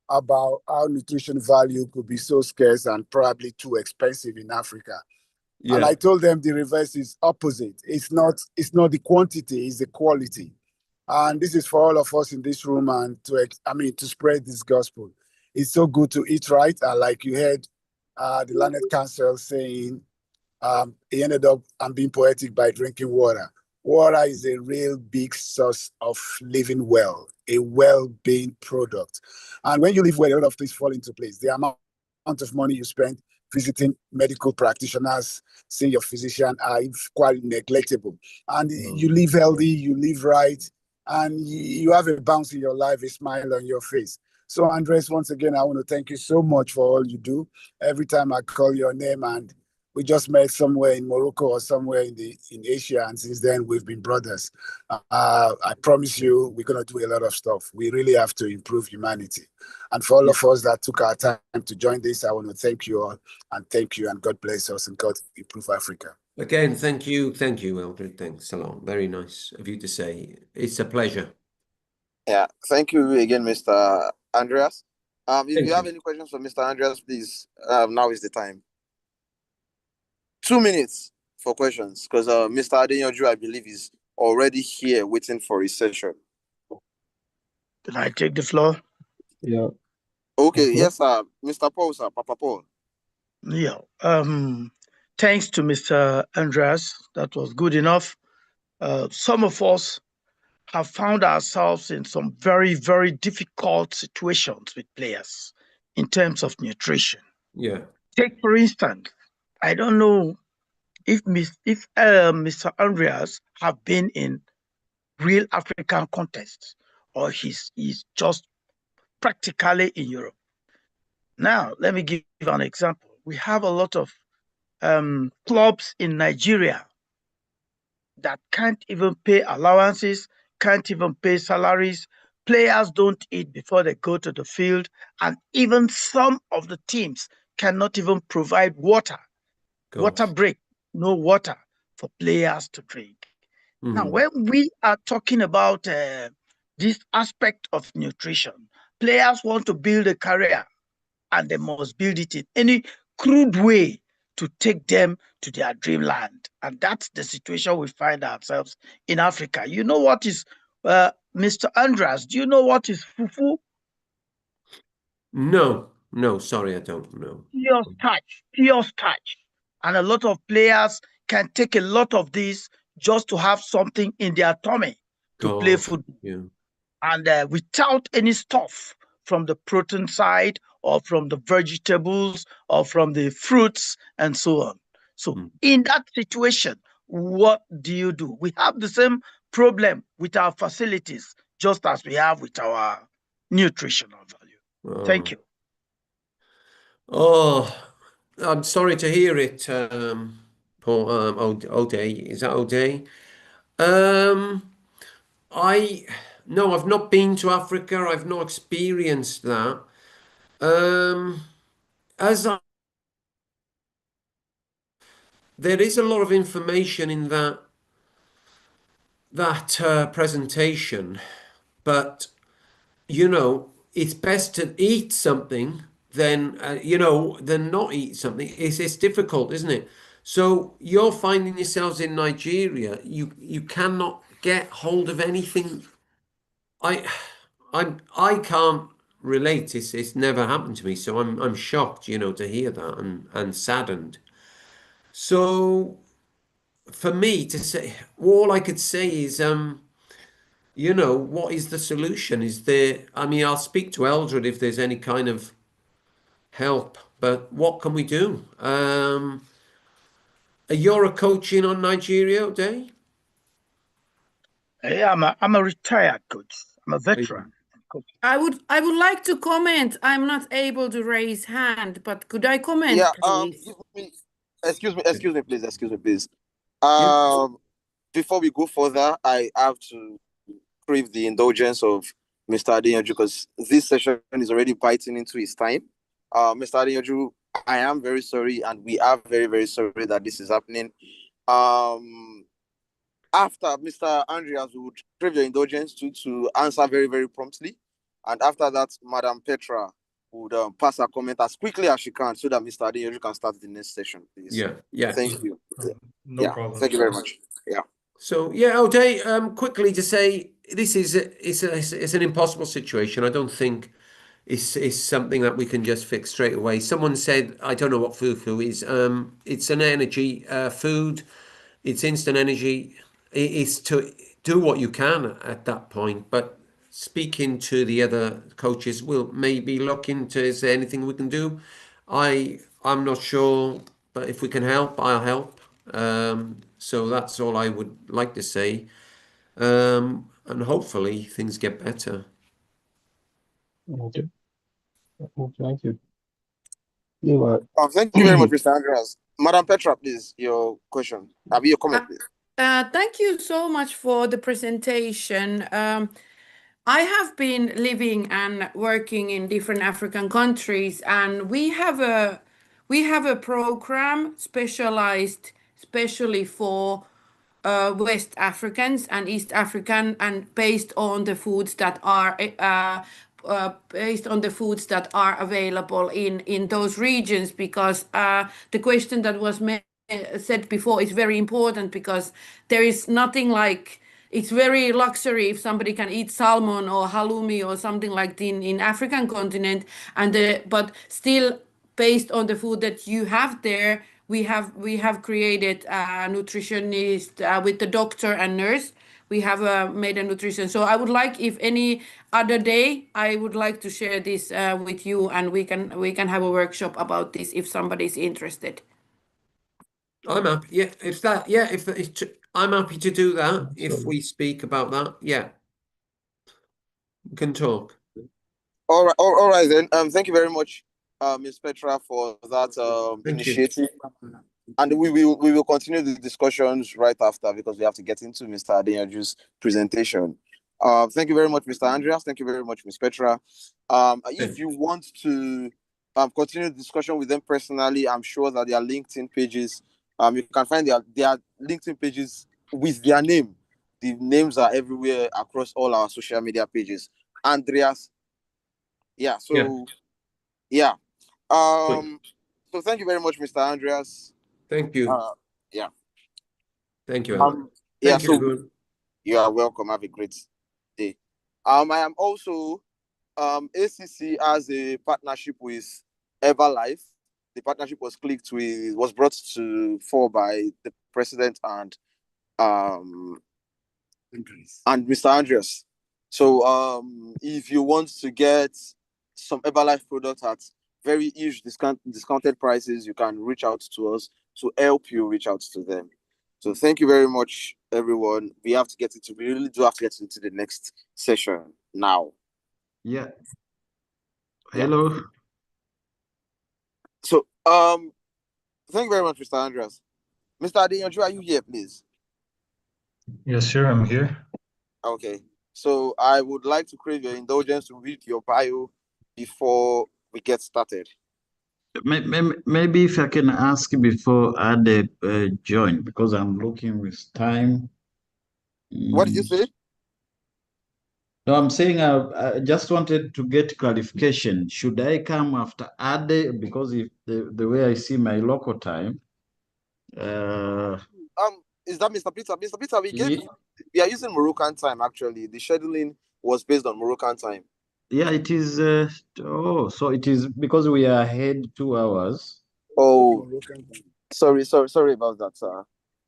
about how nutrition value could be so scarce and probably too expensive in Africa. Yeah. And I told them the reverse is opposite. It's not the quantity, it's the quality. And this is for all of us in this room and to spread this gospel. It's so good to eat right. Like you heard the Learned Counsel saying, he ended up being poetic by drinking water. Water is a real big source of living well, a well-being product. And when you live well, a lot of things fall into place. The amount of money you spend visiting medical practitioners, seeing your physician, are quite neglectable. And you live healthy, you live right, and you have a bounce in your life, a smile on your face. So, Andres, once again, I want to thank you so much for all you do. Every time I call your name, and we just met somewhere in Morocco or somewhere in Asia, and since then we've been brothers. I promise you, we're gonna do a lot of stuff. We really have to improve humanity, and for all of us that took our time to join this, I want to thank you all, and God bless us, and God improve Africa. Again, thank you, Eldred. Thanks a lot. Very nice of you to say. It's a pleasure. Yeah, thank you again, Mr. Andreas. If Thank you have you. any questions for Mr. Andreas, please, now is the time. 2 minutes for questions, because Mr. Adeyanju, I believe, is already here waiting for his session. Can I take the floor? Yeah. Okay, yes, sir. Mr. Paul, sir, Papa Paul. Yeah. Thanks to Mr. Andreas. That was good enough. Some of us have found ourselves in some very, very difficult situations with players in terms of nutrition. Yeah. Take, for instance, I don't know if Mr. Andreas have been in real African contests, or he's just practically in Europe. Now, let me give an example. We have a lot of clubs in Nigeria that can't even pay allowances, can't even pay salaries. Players don't eat before they go to the field, and even some of the teams cannot even provide water. Water break, no water for players to drink. Now, when we are talking about this aspect of nutrition, players want to build a career, and they must build it in any crude way to take them to their dreamland. And that's the situation we find ourselves in Africa. You know what is, Mr. Andreas, do you know what is fufu? No, sorry, I don't know. Pure starch. And a lot of players can take a lot of this just to have something in their tummy to play football. Yeah. And without any stuff from the protein side, or from the vegetables, or from the fruits, and so on. So in that situation, what do? We have the same problem with our facilities, just as we have with our nutritional value. Thank you. Oh, I'm sorry to hear it, Paul, O'Day. Is that O'Day? No, I've not been to Africa. I've not experienced that. There is a lot of information in that presentation, but it's best to eat something than not eat something. It's difficult, isn't it? So you're finding yourselves in Nigeria. You cannot get hold of anything. I can't relate. It's never happened to me, so I'm shocked, to hear that and saddened. So for me to say, all I could say is, what is the solution? I'll speak to Eldred if there's any kind of help, but what can we do? You're a coach on Nigeria, O'Day? Yeah, I'm a retired coach. I'm a veteran coach. I would like to comment. I'm not able to raise hand, but could I comment, please? Excuse me, please. Before we go further, I have to crave the indulgence of Mr. Adeyanju, because this session is already biting into his time. Mr. Adeyanju, I am very sorry, and we are very, very sorry that this is happening. After Mr. Andreas, we would crave your indulgence to answer very, very promptly. And after that, Madam Petra would pass her comment as quickly as she can, so that Mr. Adeyanju can start the next session, please. Yeah. Thank you. No problem. Thank you very much. Yeah. So O'Day, quickly to say, this is it's an impossible situation. I don't think it's something that we can just fix straight away. Someone said, I don't know what fufu is. It's an energy food. It's instant energy. It's to do what you can at that point. But speaking to the other coaches, we'll maybe look into, is there anything we can do? I'm not sure, but if we can help, I'll help. So that's all I would like to say. and hopefully things get better. Okay. Thank you. You are. Thank you very much, Mr. Andreas. Madam Petra, please, your question. Have your comment, please. Thank you so much for the presentation. I have been living and working in different African countries, and we have a program specialized especially for West Africans and East African, and based on the foods that are available in those regions, because the question that was said before is very important, because there is nothing like, it's very luxury if somebody can eat salmon or halloumi or something like in African continent, but still based on the food that you have there, we have created a nutritionist with the doctor and nurse. We have made a nutrition. So I would like, if any other day, I would like to share this with you, and we can have a workshop about this if somebody's interested. I'm happy. Yeah, I'm happy to do that if we speak about that. Yeah, we can talk. All right then. Thank you very much, Ms. Petra, for that initiative. And we will continue the discussions right after, because we have to get into Mr. Adeyanju's presentation. Thank you very much, Mr. Andreas. Thank you very much, Ms. Petra. If you want to continue the discussion with them personally, I'm sure that their LinkedIn pages, you can find their LinkedIn pages with their name. The names are everywhere across all our social media pages. Andreas. Yeah. So yeah. So thank you very much, Mr. Andreas. Thank you. Yeah. Thank you. Yeah. So you are welcome. Have a great day. I am also ACC has a partnership with Everlife. The partnership was brought to fore by the president and Mr. Andreas. So if you want to get some Everlife products at very huge discounted prices, you can reach out to us to help you reach out to them. So thank you very much, everyone. We really do have to get into the next session now. Yeah. Hello. Yeah. So thank you very much, Mr. Andreas. Mr. Adeyanju, are you here, please? Yes, sir, I'm here. Okay. So I would like to crave your indulgence to read your bio before we get started. Maybe if I can ask before Ade join, because I'm looking with time. What did you say? No, I'm saying I just wanted to get clarification. Should I come after Ade? Because if the way I see my local time. Is that Mr. Peter? Mr. Peter, we are using Moroccan time actually. The scheduling was based on Moroccan time. Yeah, it is. So it is because we are ahead 2 hours. Oh, sorry about that, sir.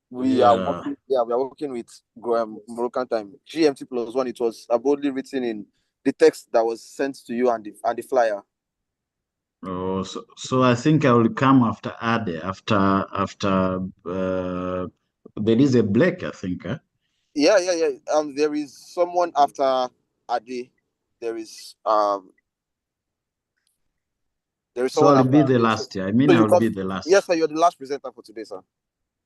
We are working with Moroccan time. GMT +1. It was boldly written in the text that was sent to you and the flyer. Oh, so I think I will come after Ade. After there is a break, I think. Huh? Yeah. There is someone after Ade. There is someone. So I'll be the last. Yeah, I mean, I will be the last. Yes, sir. You're the last presenter for today, sir.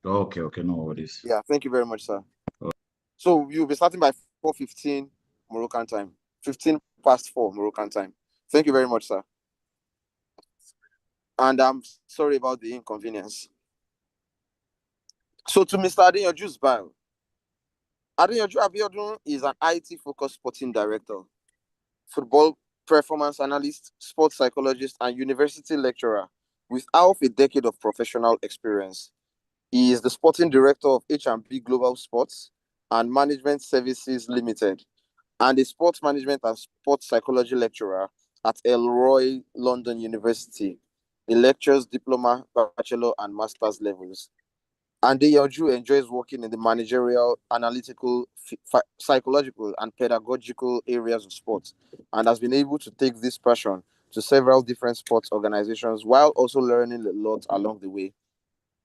Okay, no worries. Yeah, thank you very much, sir. Okay. So you'll be starting by 4:15 Moroccan time, 4:15 Moroccan time. Thank you very much, sir. And I'm sorry about the inconvenience. So to Mr. Adeyanju's bio. Adeyanju Abiodun is an IT-focused sporting director, football performance analyst, sports psychologist, and university lecturer with half a decade of professional experience. He is the sporting director of H&B Global Sports and Management Services Limited, and a sports management and sports psychology lecturer at Elroy London University. He lectures diploma, bachelor, and master's levels. Adeyanju enjoys working in the managerial, analytical, psychological, and pedagogical areas of sports, and has been able to take this passion to several different sports organizations while also learning a lot along the way.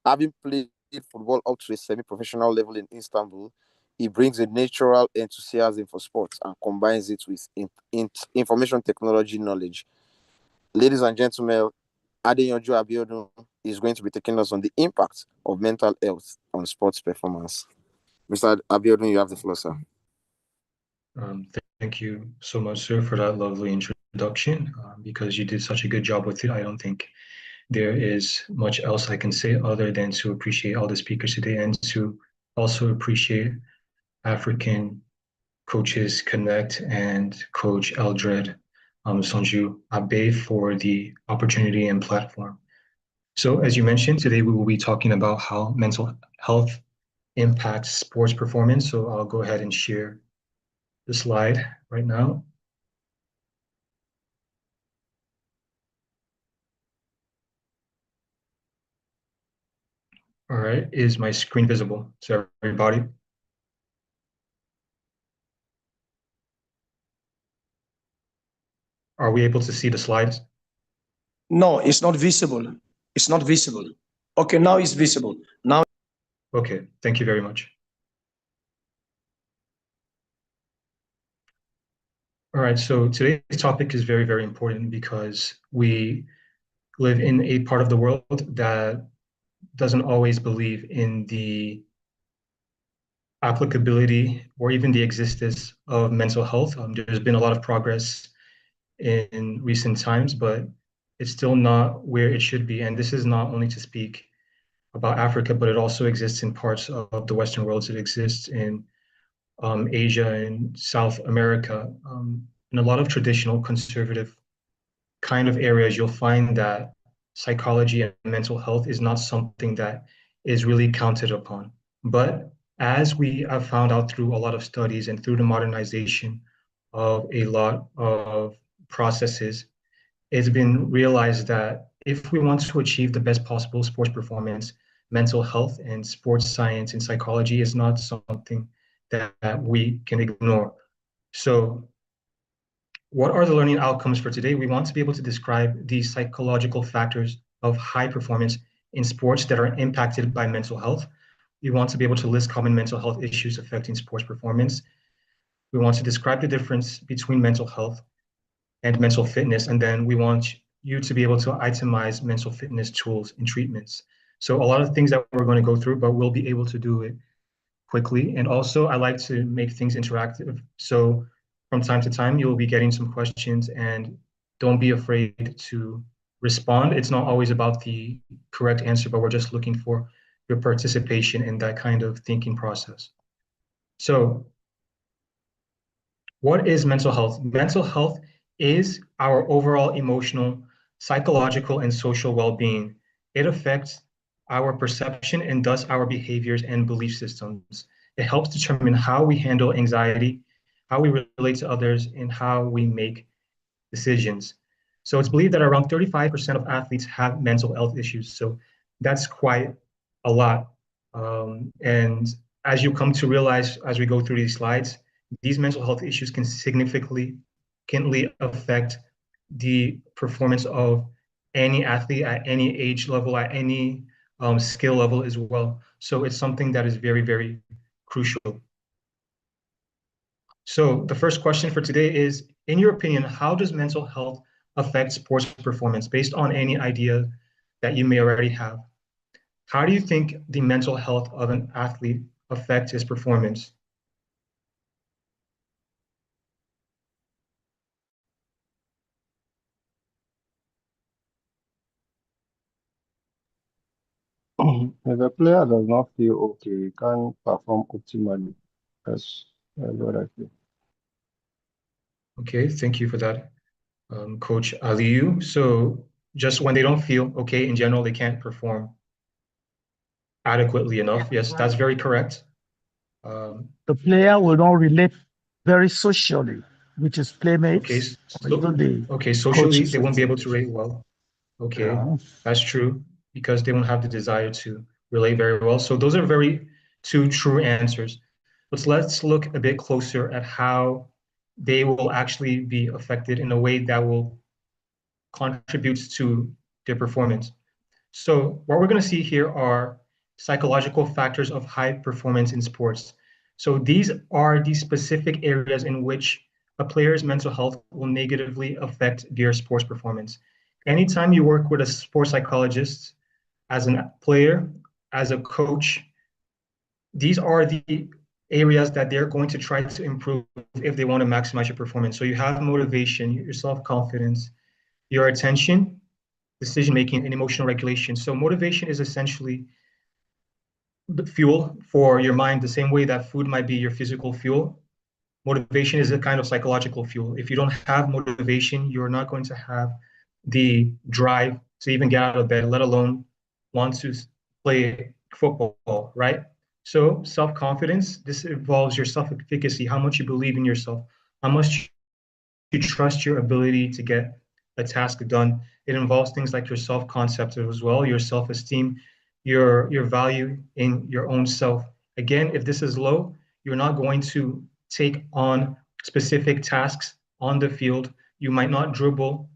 Having played football up to a semi-professional level in Istanbul, He brings a natural enthusiasm for sports and combines it with information technology knowledge. Ladies and gentlemen, Adeyanju Abiodun is going to be taking us on the impact of mental health on sports performance. Mr. Abiodun, you have the floor, sir. Thank you so much, sir, for that lovely introduction, because you did such a good job with it. I don't think there is much else I can say other than to appreciate all the speakers today and to also appreciate African Coaches Connect and Coach Eldred Sonju Abe for the opportunity and platform. So as you mentioned, today we will be talking about how mental health impacts sports performance. So I'll go ahead and share the slide right now. All right, is my screen visible to everybody? Are we able to see the slides? No, it's not visible. It's not visible. Okay, now it's visible. Now. Okay, thank you very much. All right, so today's topic is very, very important because we live in a part of the world that doesn't always believe in the applicability or even the existence of mental health. There's been a lot of progress in recent times, but it's still not where it should be. And this is not only to speak about Africa, but it also exists in parts of the Western world. It exists in Asia and South America. In a lot of traditional conservative kind of areas, you'll find that psychology and mental health is not something that is really counted upon. But as we have found out through a lot of studies and through the modernization of a lot of processes, it's been realized that if we want to achieve the best possible sports performance, mental health and sports science and psychology is not something that we can ignore. So what are the learning outcomes for today? We want to be able to describe the psychological factors of high performance in sports that are impacted by mental health. We want to be able to list common mental health issues affecting sports performance. We want to describe the difference between mental health and mental fitness. And then we want you to be able to itemize mental fitness tools and treatments. So a lot of things that we're going to go through, but we'll be able to do it quickly. And also I like to make things interactive. So from time to time, you'll be getting some questions and don't be afraid to respond. It's not always about the correct answer, but we're just looking for your participation in that kind of thinking process. So what is mental health? Mental health is our overall emotional, psychological, and social well-being. It affects our perception and thus our behaviors and belief systems. It helps determine how we handle anxiety, how we relate to others, and how we make decisions. So it's believed that around 35% of athletes have mental health issues. So that's quite a lot. And as you come to realize as we go through these slides, these mental health issues can significantly affect the performance of any athlete at any age level, at any skill level as well. So it's something that is very, very crucial. So the first question for today is, in your opinion, how does mental health affect sports performance based on any idea that you may already have? How do you think the mental health of an athlete affects his performance? If a player does not feel okay, he can't perform optimally. That's what I feel. Okay, thank you for that, Coach Aliyu. So just when they don't feel okay in general, they can't perform adequately enough. Yes, that's very correct. The player will not relate very socially with his playmates. Okay, socially, they won't be able to relate well. Okay, that's true, because they won't have the desire to relate very well. So those are two true answers. But let's look a bit closer at how they will actually be affected in a way that will contribute to their performance. So what we're going to see here are psychological factors of high performance in sports. So these are the specific areas in which a player's mental health will negatively affect their sports performance. Anytime you work with a sports psychologist, as a player, as a coach, these are the areas that they're going to try to improve if they want to maximize your performance. So you have motivation, your self-confidence, your attention, decision-making, and emotional regulation. So motivation is essentially the fuel for your mind, the same way that food might be your physical fuel. Motivation is a kind of psychological fuel. If you don't have motivation, you're not going to have the drive to even get out of bed, let alone want to play football, right? So self-confidence, this involves your self-efficacy, how much you believe in yourself, how much you trust your ability to get a task done. It involves things like your self-concept as well, your self-esteem, your value in your own self. Again, if this is low, you're not going to take on specific tasks on the field. You might not dribble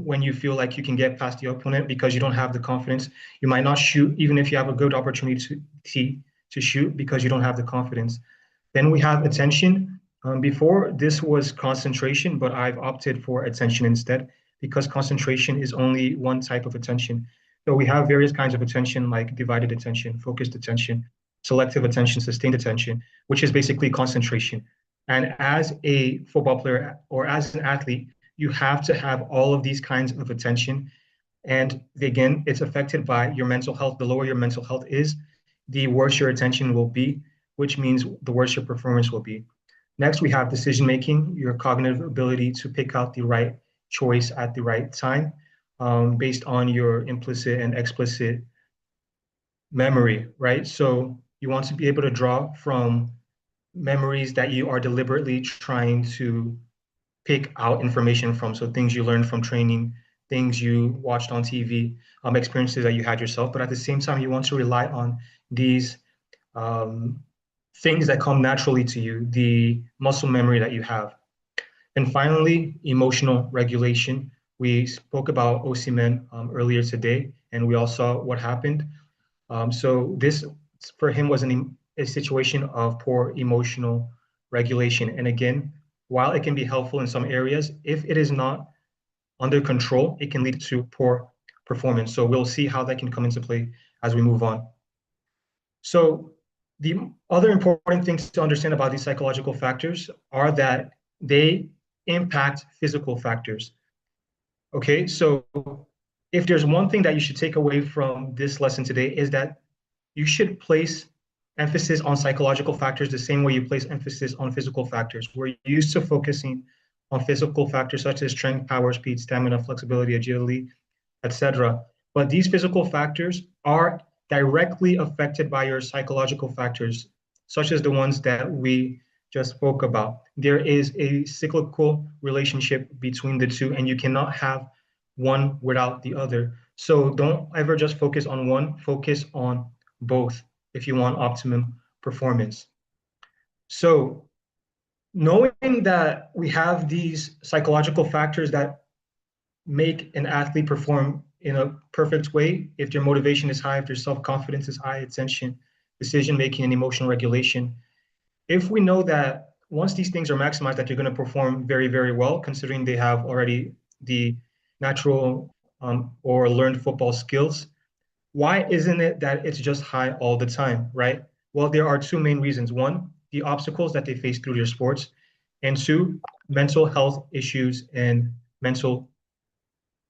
when you feel like you can get past the opponent because you don't have the confidence. You might not shoot even if you have a good opportunity to shoot because you don't have the confidence. Then we have attention. Before this was concentration, but I've opted for attention instead because concentration is only one type of attention. So we have various kinds of attention like divided attention, focused attention, selective attention, sustained attention, which is basically concentration. And as a football player or as an athlete, you have to have all of these kinds of attention. And again, it's affected by your mental health. The lower your mental health is, the worse your attention will be, which means the worse your performance will be. Next, we have decision-making, your cognitive ability to pick out the right choice at the right time based on your implicit and explicit memory, right? So you want to be able to draw from memories that you are deliberately trying to pick out information from. So things you learned from training, things you watched on TV, experiences that you had yourself. But at the same time, you want to rely on these things that come naturally to you, the muscle memory that you have. And finally, emotional regulation. We spoke about Osimhen earlier today, and we all saw what happened. So this, for him, was a situation of poor emotional regulation. And again, while it can be helpful in some areas, if it is not under control, it can lead to poor performance. So we'll see how that can come into play as we move on. So the other important things to understand about these psychological factors are that they impact physical factors. Okay, so if there's one thing that you should take away from this lesson today is that you should place emphasis on psychological factors the same way you place emphasis on physical factors. We're used to focusing on physical factors such as strength, power, speed, stamina, flexibility, agility, etc. But these physical factors are directly affected by your psychological factors, such as the ones that we just spoke about. There is a cyclical relationship between the two, and you cannot have one without the other. So don't ever just focus on one, focus on both if you want optimum performance. So knowing that we have these psychological factors that make an athlete perform in a perfect way, if their motivation is high, if their self-confidence is high, attention, decision-making, and emotional regulation, if we know that once these things are maximized, that you're going to perform very, very well, considering they have already the natural or learned football skills, why isn't it that it's just high all the time, right? Well, there are two main reasons. One, the obstacles that they face through their sports, and two, mental health issues and mental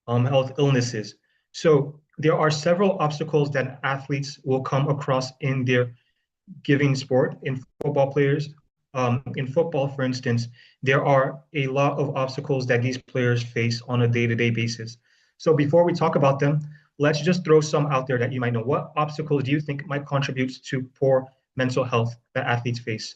health illnesses. So there are several obstacles that athletes will come across in their given sport. In football players, in football, for instance, there are a lot of obstacles that these players face on a day-to-day basis. So before we talk about them, let's just throw some out there that you might know. What obstacles do you think might contribute to poor mental health that athletes face?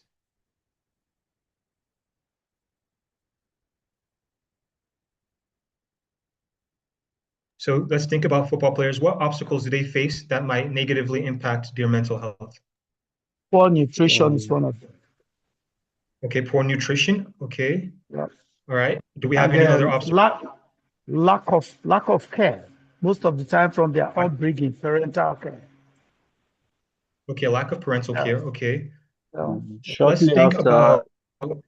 So let's think about football players. What obstacles do they face that might negatively impact their mental health? Poor nutrition is one of them. Okay, poor nutrition. Okay. Yeah. All right. Do we have any other obstacles? Lack of care. Most of the time from their upbringing, parental care. Okay, lack of parental care. Okay. Let's Shortly think after, about, a mistake.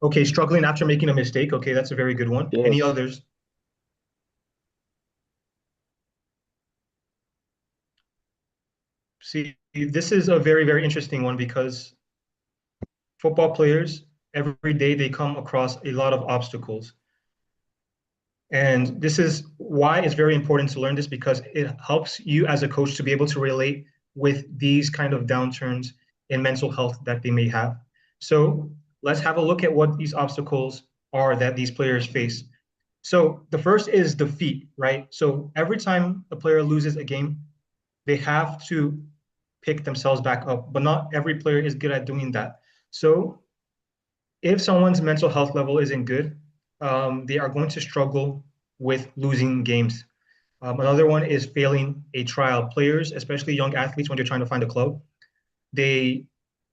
okay, struggling after making a mistake. Okay, that's a very good one. Any Yes. others? See, this is a very, very interesting one because football players, every day they come across a lot of obstacles. And this is why it's very important to learn this, because it helps you as a coach to be able to relate with these kind of downturns in mental health that they may have. So let's have a look at what these obstacles are that these players face. So the first is defeat, right? So every time a player loses a game, they have to pick themselves back up, but not every player is good at doing that. So if someone's mental health level isn't good, they are going to struggle with losing games. Another one is failing a trial. Players, especially young athletes, when they're trying to find a club, they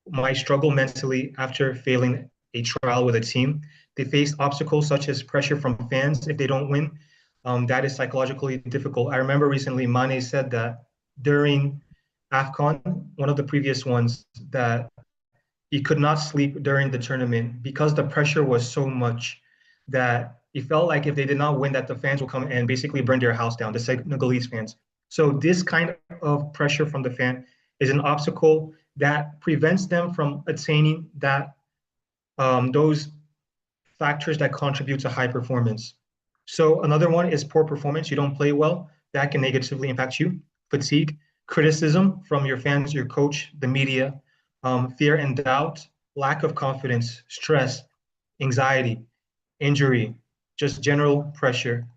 might struggle mentally after failing a trial with a team. They face obstacles such as pressure from fans if they don't win. That is psychologically difficult. I remember recently Mane said that during AFCON, one of the previous ones, that he could not sleep during the tournament because the pressure was so much that he felt like if they did not win, that the fans will come and basically burn their house down, the Senegalese fans. So this kind of pressure from the fan is an obstacle that prevents them from attaining that those factors that contribute to high performance. So another one is poor performance. You don't play well, that can negatively impact you. Fatigue, criticism from your fans, your coach, the media, fear and doubt, lack of confidence, stress, anxiety, injury, just general pressure.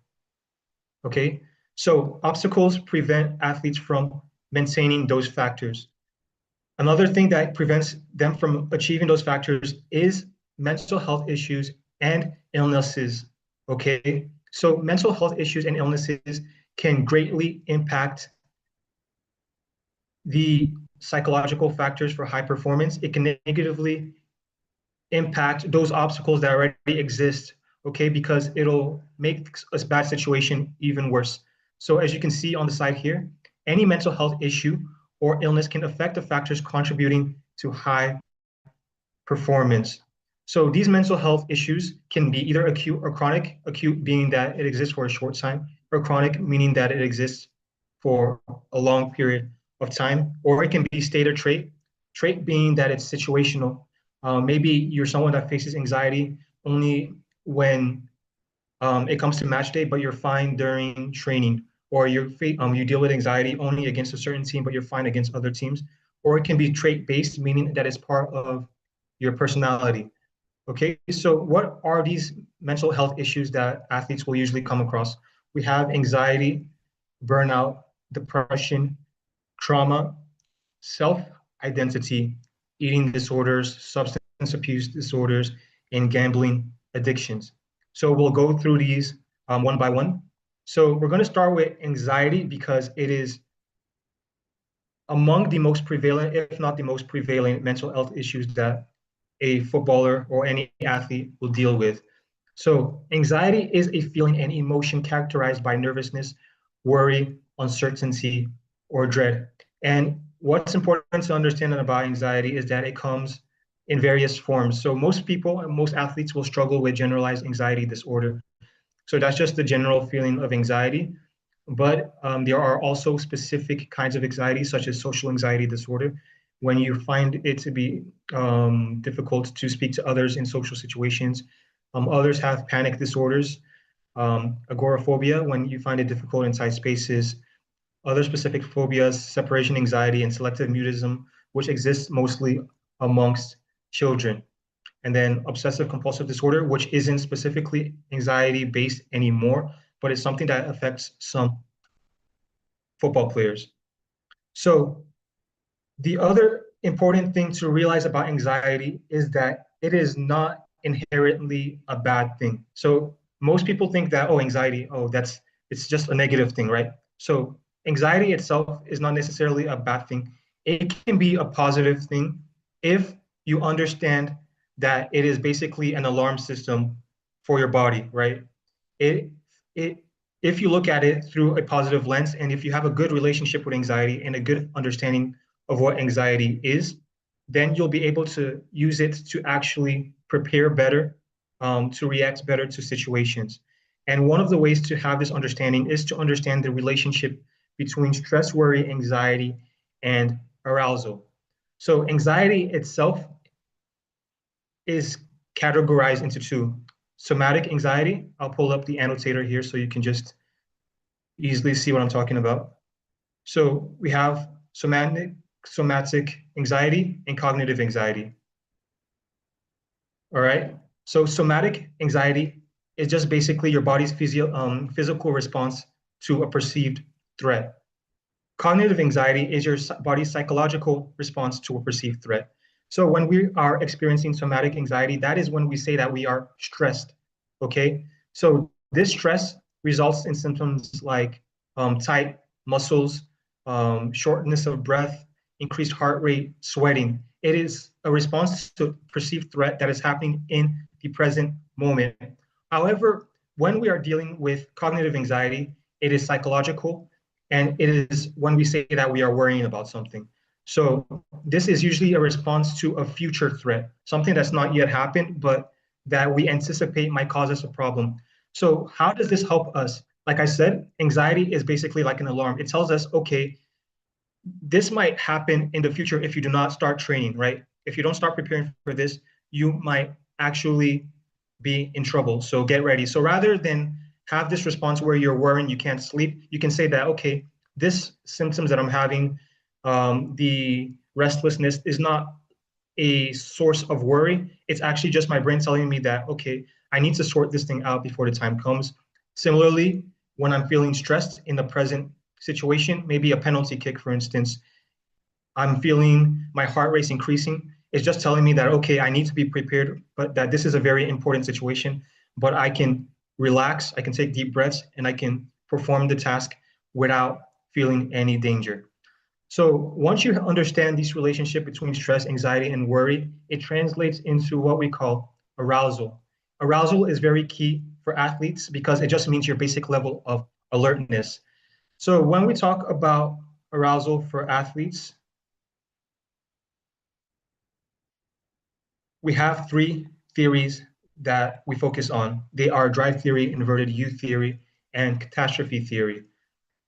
Okay, so obstacles prevent athletes from maintaining those factors. Another thing that prevents them from achieving those factors is mental health issues and illnesses. Okay, so mental health issues and illnesses can greatly impact the psychological factors for high performance. It can negatively impact those obstacles that already exist, okay, because it'll make a bad situation even worse. So as you can see on the side here, any mental health issue or illness can affect the factors contributing to high performance. So these mental health issues can be either acute or chronic, acute being that it exists for a short time, or chronic meaning that it exists for a long period of time, or it can be state or trait being that it's situational. Maybe you're someone that faces anxiety only when it comes to match day, but you're fine during training, or you deal with anxiety only against a certain team, but you're fine against other teams. Or it can be trait-based, meaning that it's part of your personality. Okay, so what are these mental health issues that athletes will usually come across? We have anxiety, burnout, depression, trauma, self-identity, eating disorders, substance abuse disorders, and gambling addictions. So we'll go through these one by one. So we're going to start with anxiety because it is among the most prevalent, if not the most prevalent, mental health issues that a footballer or any athlete will deal with. So anxiety is a feeling and emotion characterized by nervousness, worry, uncertainty, or dread. And what's important to understand about anxiety is that it comes in various forms. So most people and most athletes will struggle with generalized anxiety disorder. So that's just the general feeling of anxiety. But there are also specific kinds of anxiety, such as social anxiety disorder, when you find it to be difficult to speak to others in social situations. Others have panic disorders, agoraphobia, when you find it difficult in tight spaces. Other specific phobias, separation anxiety, and selective mutism, which exists mostly amongst children. And then obsessive compulsive disorder, which isn't specifically anxiety based anymore, but it's something that affects some football players. So the other important thing to realize about anxiety is that it is not inherently a bad thing. So most people think that, oh, anxiety, it's just a negative thing, right? So anxiety itself is not necessarily a bad thing. It can be a positive thing if you understand that it is basically an alarm system for your body, right? It if you look at it through a positive lens, and if you have a good relationship with anxiety and a good understanding of what anxiety is, then you'll be able to use it to actually prepare better, to react better to situations. And one of the ways to have this understanding is to understand the relationship between stress, worry, anxiety, and arousal. So anxiety itself is categorized into two. Somatic anxiety, I'll pull up the annotator here so you can just easily see what I'm talking about. So we have somatic anxiety and cognitive anxiety. All right. So somatic anxiety is just basically your body's physical response to a perceived threat. Cognitive anxiety is your body's psychological response to a perceived threat. So when we are experiencing somatic anxiety, that is when we say that we are stressed. Okay. So this stress results in symptoms like tight muscles, shortness of breath, increased heart rate, sweating. It is a response to perceived threat that is happening in the present moment. However, when we are dealing with cognitive anxiety, it is psychological, and it is when we say that we are worrying about something. So this is usually a response to a future threat, something that's not yet happened, but that we anticipate might cause us a problem. So how does this help us? Like I said, anxiety is basically like an alarm. It tells us, okay, this might happen in the future if you do not start training, right? If you don't start preparing for this, you might actually be in trouble. So get ready. So rather than have this response where you're worrying, you can't sleep, you can say that, okay, this symptoms that I'm having, the restlessness is not a source of worry. It's actually just my brain telling me that, okay, I need to sort this thing out before the time comes. Similarly, when I'm feeling stressed in the present situation, maybe a penalty kick, for instance, I'm feeling my heart rate increasing. It's just telling me that, okay, I need to be prepared, but that this is a very important situation, but I can relax, I can take deep breaths, and I can perform the task without feeling any danger. So once you understand this relationship between stress, anxiety, and worry, it translates into what we call arousal. Arousal is very key for athletes because it just means your basic level of alertness. So when we talk about arousal for athletes, we have three theories that we focus on. They are drive theory, inverted U theory, and catastrophe theory.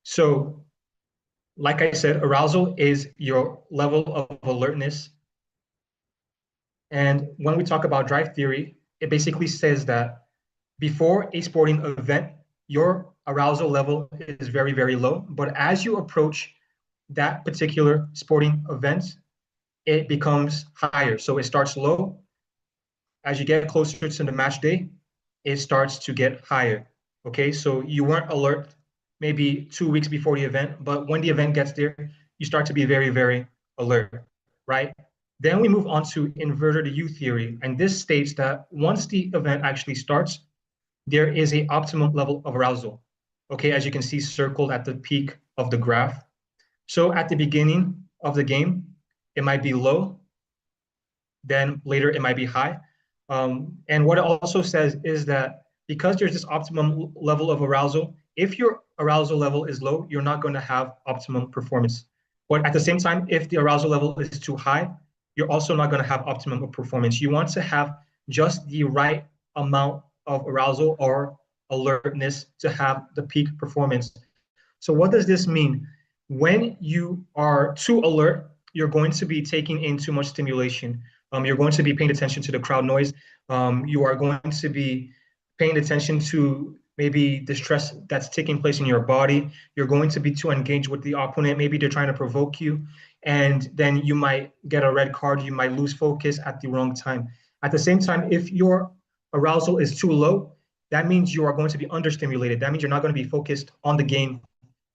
So like I said, arousal is your level of alertness. And when we talk about drive theory, it basically says that before a sporting event, your arousal level is very, very low. But as you approach that particular sporting event, it becomes higher. So it starts low. As you get closer to the match day, it starts to get higher. Okay, so you weren't alert maybe 2 weeks before the event, but when the event gets there, you start to be very, very alert, right? Then we move on to inverted U theory, and this states that once the event actually starts, there is an optimum level of arousal. Okay, as you can see circled at the peak of the graph. So at the beginning of the game, it might be low, then later it might be high. And what it also says is that because there's this optimum level of arousal, if your arousal level is low, you're not going to have optimum performance. But at the same time, if the arousal level is too high, you're also not going to have optimum performance. You want to have just the right amount of arousal or alertness to have the peak performance. So what does this mean? When you are too alert, you're going to be taking in too much stimulation. You're going to be paying attention to the crowd noise. You are going to be paying attention to maybe the stress that's taking place in your body. You're going to be too engaged with the opponent. Maybe they're trying to provoke you, and then you might get a red card. You might lose focus at the wrong time. At the same time, if your arousal is too low, that means you are going to be understimulated. That means you're not going to be focused on the game,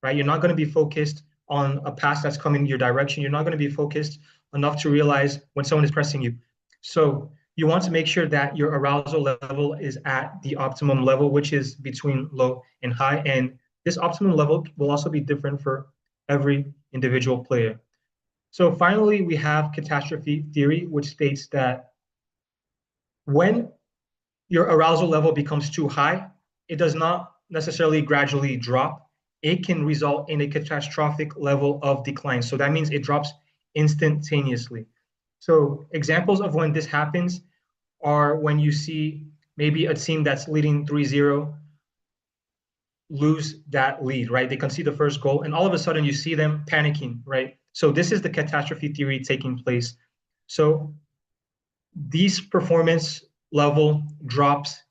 right? You're not going to be focused on a pass that's coming your direction. You're not going to be focused enough to realize when someone is pressing you. So you want to make sure that your arousal level is at the optimum level, which is between low and high. And this optimum level will also be different for every individual player. So finally, we have catastrophe theory, which states that when your arousal level becomes too high, it does not necessarily gradually drop. It can result in a catastrophic level of decline. So that means it drops instantaneously. So examples of when this happens are when you see maybe a team that's leading 3-0 lose that lead, right? They concede the first goal, and all of a sudden you see them panicking, right? So this is the catastrophe theory taking place. So these performance level drops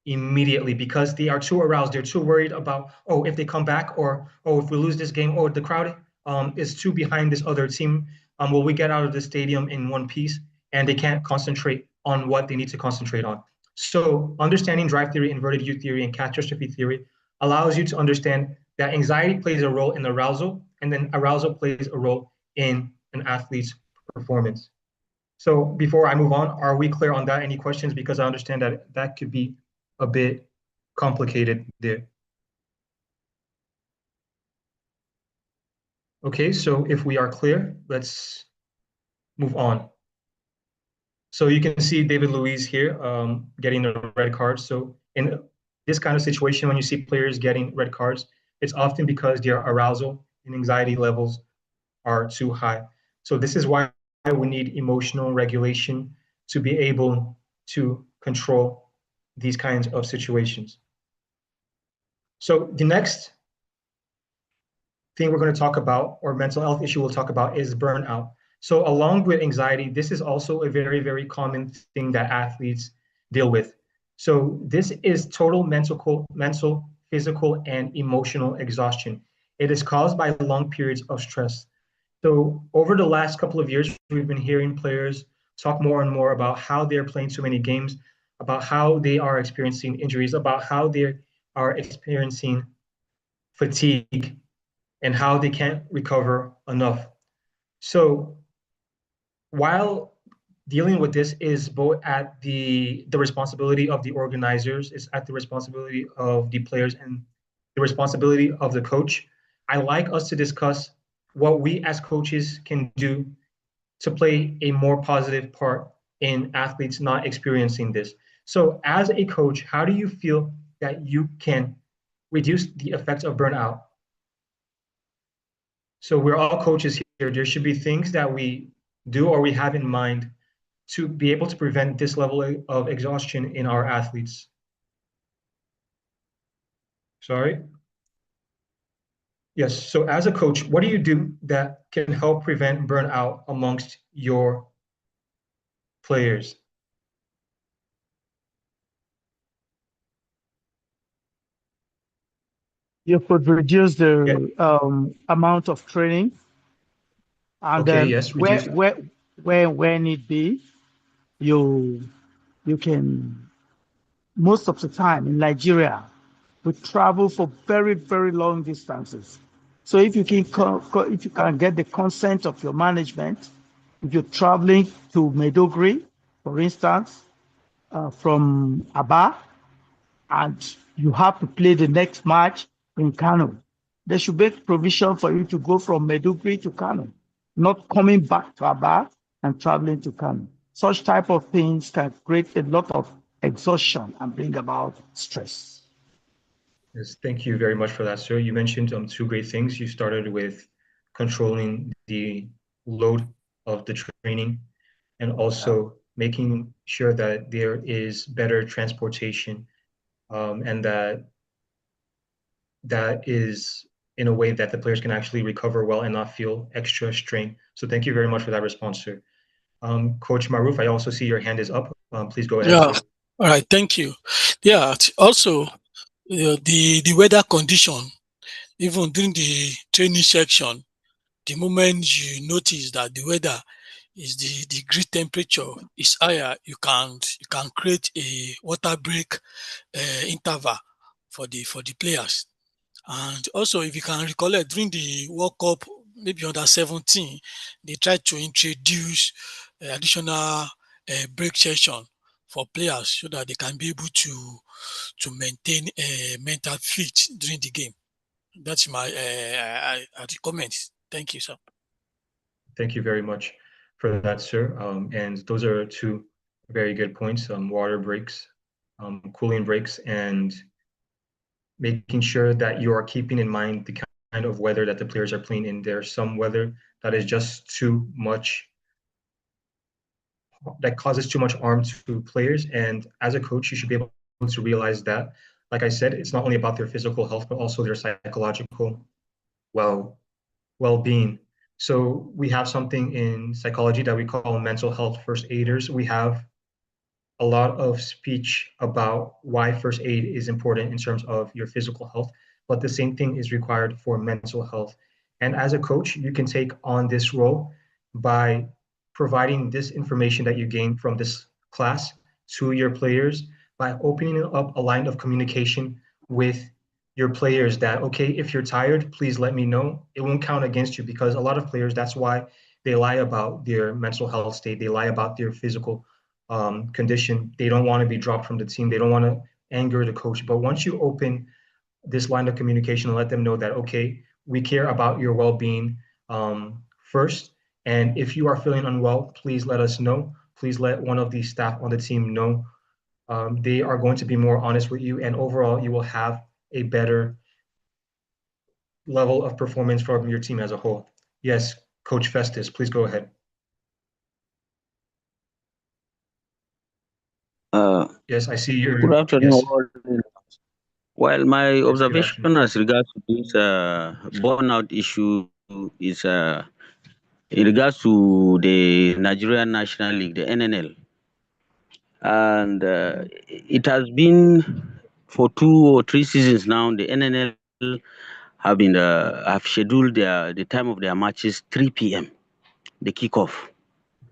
immediately because they are too aroused. They're too worried about, oh, if they come back, or oh, if we lose this game, or the crowd is too behind this other team, will we get out of the stadium in one piece? And they can't concentrate on what they need to concentrate on. So understanding drive theory, inverted U theory, and catastrophe theory allows you to understand that anxiety plays a role in arousal, and then arousal plays a role in an athlete's performance. So before I move on, are we clear on that? Any questions? Because I understand that that could be a bit complicated there. Okay, so if we are clear, let's move on. So you can see David Luiz here getting a red card. So in this kind of situation, when you see players getting red cards, it's often because their arousal and anxiety levels are too high. So this is why we need emotional regulation to be able to control these kinds of situations. So the next thing we're going to talk about, or mental health issue we'll talk about, is burnout. So along with anxiety, this is also a very, very common thing that athletes deal with. So this is total mental, physical, and emotional exhaustion. It is caused by long periods of stress. So over the last couple of years, we've been hearing players talk more and more about how they're playing too many games, about how they are experiencing injuries, about how they are experiencing fatigue, and how they can't recover enough. So while dealing with this is both at the responsibility of the organizers, it's at the responsibility of the players and the responsibility of the coach, I like us to discuss what we as coaches can do to play a more positive part in athletes not experiencing this. So as a coach, how do you feel that you can reduce the effects of burnout? So we're all coaches here. There should be things that we do or we have in mind to be able to prevent this level of exhaustion in our athletes. Sorry? Yes, so as a coach, what do you do that can help prevent burnout amongst your players? You could reduce the amount of training, and Okay, then yes, reduce. where need be, you can, most of the time in Nigeria, we travel for very, very long distances. So if you can get the consent of your management, if you're traveling to Maiduguri, for instance, from Aba, and you have to play the next match in Kano, there should be provision for you to go from Maiduguri to Kano, not coming back to Aba and traveling to Kano. Such type of things can create a lot of exhaustion and bring about stress. Yes, thank you very much for that, sir. You mentioned two great things. You started with controlling the load of the training and also making sure that there is better transportation, and that is in a way that the players can actually recover well and not feel extra strain. So thank you very much for that response, sir. Coach Maruf, I also see your hand is up. Please go ahead. Yeah, Sir. all right, thank you. Yeah, also the weather condition, even during the training section, the moment you notice that the weather is the degree temperature is higher, you can create a water break interval for the players. And also, if you can recollect, during the World Cup, maybe under 17, they tried to introduce additional break session for players so that they can be able to maintain mental fit during the game. That's my comments. Thank you, sir. Thank you very much for that, sir. And those are two very good points: water breaks, cooling breaks, and making sure that you are keeping in mind the kind of weather that the players are playing in. There's some weather that is just too much, that causes too much harm to players. And as a coach, you should be able to realize that, like I said, it's not only about their physical health, but also their psychological well-being. So we have something in psychology that we call mental health first aiders. We have a lot of speech about why first aid is important in terms of your physical health, but the same thing is required for mental health. And as a coach, you can take on this role by providing this information that you gain from this class to your players, by opening up a line of communication with your players that, okay, if you're tired, please let me know. It won't count against you, because a lot of players, that's why they lie about their mental health state. They lie about their physical condition. They don't want to be dropped from the team. They don't want to anger the coach. But once you open this line of communication and let them know that, okay, we care about your well-being first. And if you are feeling unwell, please let us know. Please let one of the staff on the team know. They are going to be more honest with you, and overall, you will have a better level of performance from your team as a whole. Yes, Coach Festus, please go ahead. Yes, I see your. Good afternoon. Yes. Well, my Yes, observation as regards to this burnout issue is in regards to the Nigerian National League, the NNL. And it has been for 2 or 3 seasons now, the NNL have scheduled the time of their matches 3 p.m. the kickoff,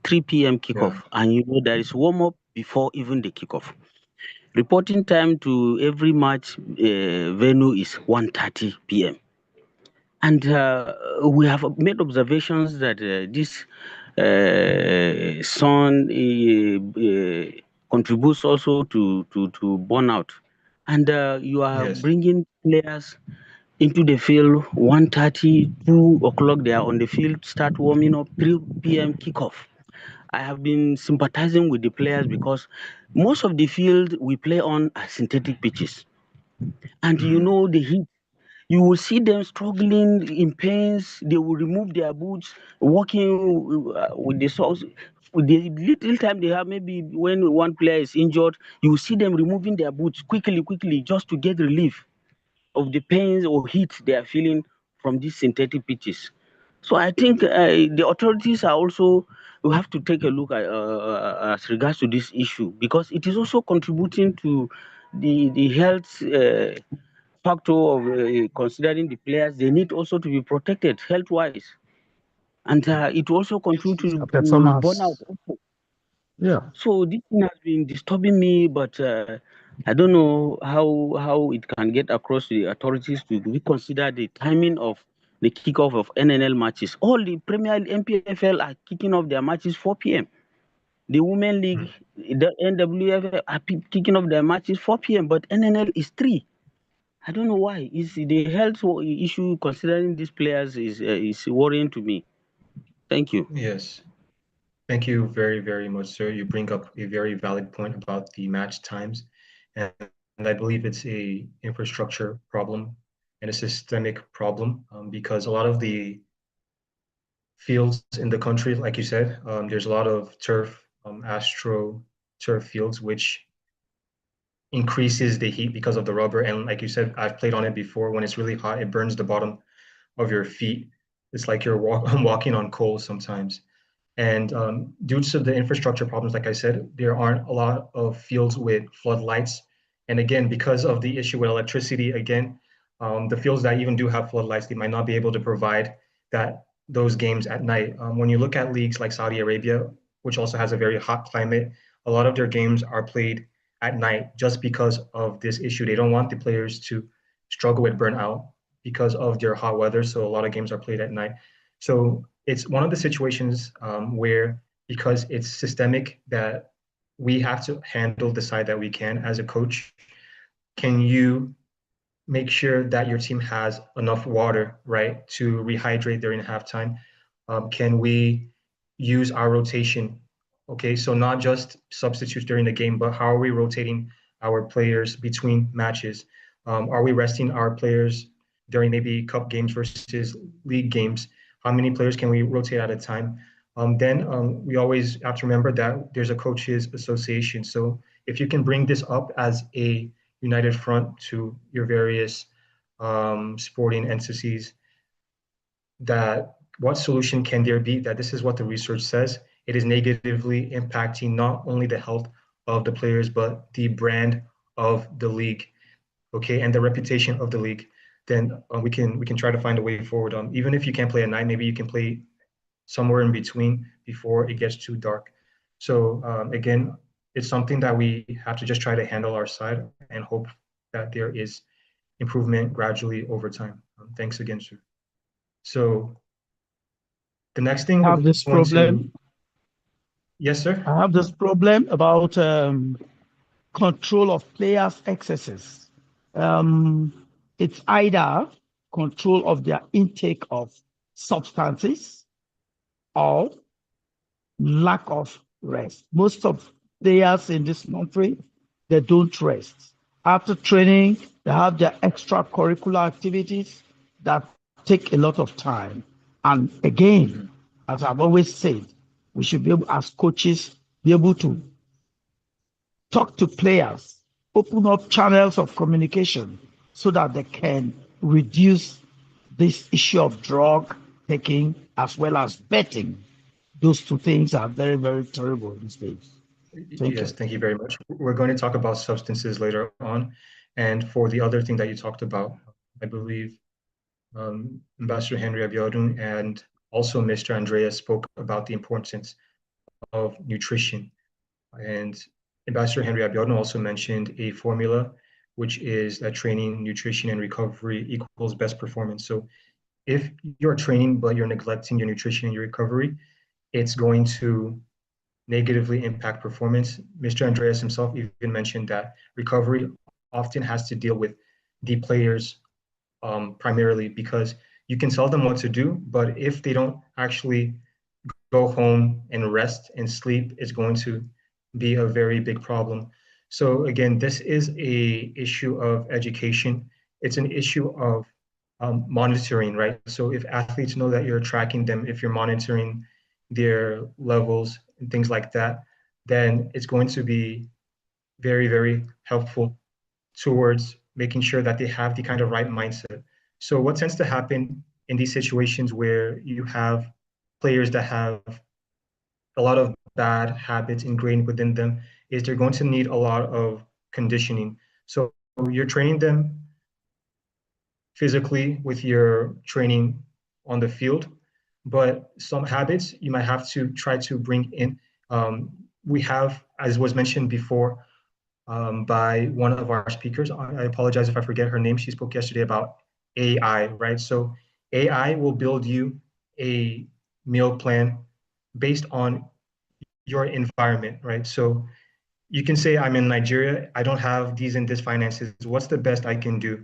3 p.m. kickoff, Yeah. and you know there is warm up before even the kickoff. Reporting time to every match venue is 1:30 p.m. And we have made observations that this sun contributes also to burnout. And you are Yes. bringing players into the field 1:30, 2 o'clock, they are on the field, start warming up, 3 p.m. kickoff. I have been sympathizing with the players because most of the field we play on are synthetic pitches. And you know the heat, you will see them struggling in pains. They will remove their boots, walking with the socks. With the little time they have, maybe when one player is injured, you will see them removing their boots quickly, just to get relief of the pains or heat they are feeling from these synthetic pitches. So I think the authorities are also, we have to take a look at as regards to this issue, because it is also contributing to the health factor of considering the players. They need also to be protected health-wise, and it also contributes to burnout also. Yeah. So this thing has been disturbing me, but I don't know how it can get across to the authorities to reconsider the timing of the kickoff of NNL matches. All the Premier MPFL are kicking off their matches 4 p.m. The Women League, the NWFL are kicking off their matches 4 p.m. But NNL is 3. I don't know why. Is the health issue considering these players is worrying to me. Thank you. Yes. Thank you very, very much, sir. You bring up a very valid point about the match times. And I believe it's a infrastructure problem and a systemic problem, because a lot of the fields in the country, like you said, there's a lot of turf, astro turf fields, which increases the heat because of the rubber. And like you said, I've played on it before. When it's really hot, it burns the bottom of your feet. It's like you're walking on coal sometimes. And due to the infrastructure problems, like I said, there aren't a lot of fields with floodlights. And again, because of the issue with electricity, again, the fields that even do have floodlights, they might not be able to provide those games at night. When you look at leagues like Saudi Arabia, which also has a very hot climate, a lot of their games are played at night just because of this issue. They don't want the players to struggle with burnout because of their hot weather. So a lot of games are played at night. So it's one of the situations where, because it's systemic, that we have to handle the side that we can as a coach. Can you make sure that your team has enough water, right, to rehydrate during halftime? Can we use our rotation? Okay, so not just substitutes during the game, but how are we rotating our players between matches? Are we resting our players during maybe cup games versus league games? How many players can we rotate at a time? Then we always have to remember that there's a coaches association. So if you can bring this up as a united front to your various sporting entities, that what solution can there be? That this is what the research says. It is negatively impacting not only the health of the players, but the brand of the league, okay, and the reputation of the league. Then we can try to find a way forward. Even if you can't play at night, maybe you can play somewhere in between before it gets too dark. So again, it's something that we have to just try to handle our side and hope that there is improvement gradually over time. Thanks again, sir. So the next thing I have this problem. Yes, sir. I have this problem about control of players' excesses. It's either control of their intake of substances or lack of rest. Most of players in this country, they don't rest. After training, they have their extracurricular activities that take a lot of time. And again, as I've always said, we should be able, as coaches, be able to talk to players, open up channels of communication so that they can reduce this issue of drug taking as well as betting. Those two things are very, very terrible these days. Thank you very much. We're going to talk about substances later on. And for the other thing that you talked about, I believe Ambassador Henry Abiodun and also Mr. Andreas spoke about the importance of nutrition. And Ambassador Henry Abiodun also mentioned a formula, which is that training, nutrition, and recovery equals best performance. So if you're training, but you're neglecting your nutrition and your recovery, it's going to negatively impact performance. Mr. Andreas himself even mentioned that recovery often has to deal with the players primarily, because you can tell them what to do, but if they don't actually go home and rest and sleep, it's going to be a very big problem. So again, this is a issue of education. It's an issue of monitoring, right? So if athletes know that you're tracking them, if you're monitoring their levels and things like that, then it's going to be very, very helpful towards making sure that they have the kind of right mindset. So what tends to happen in these situations where you have players that have a lot of bad habits ingrained within them is they're going to need a lot of conditioning. So you're training them physically with your training on the field, but some habits you might have to try to bring in. We have, as was mentioned before by one of our speakers, I apologize if I forget her name, she spoke yesterday about AI, right? So AI will build you a meal plan based on your environment, right? So you can say, I'm in Nigeria, I don't have these and this finances, what's the best I can do?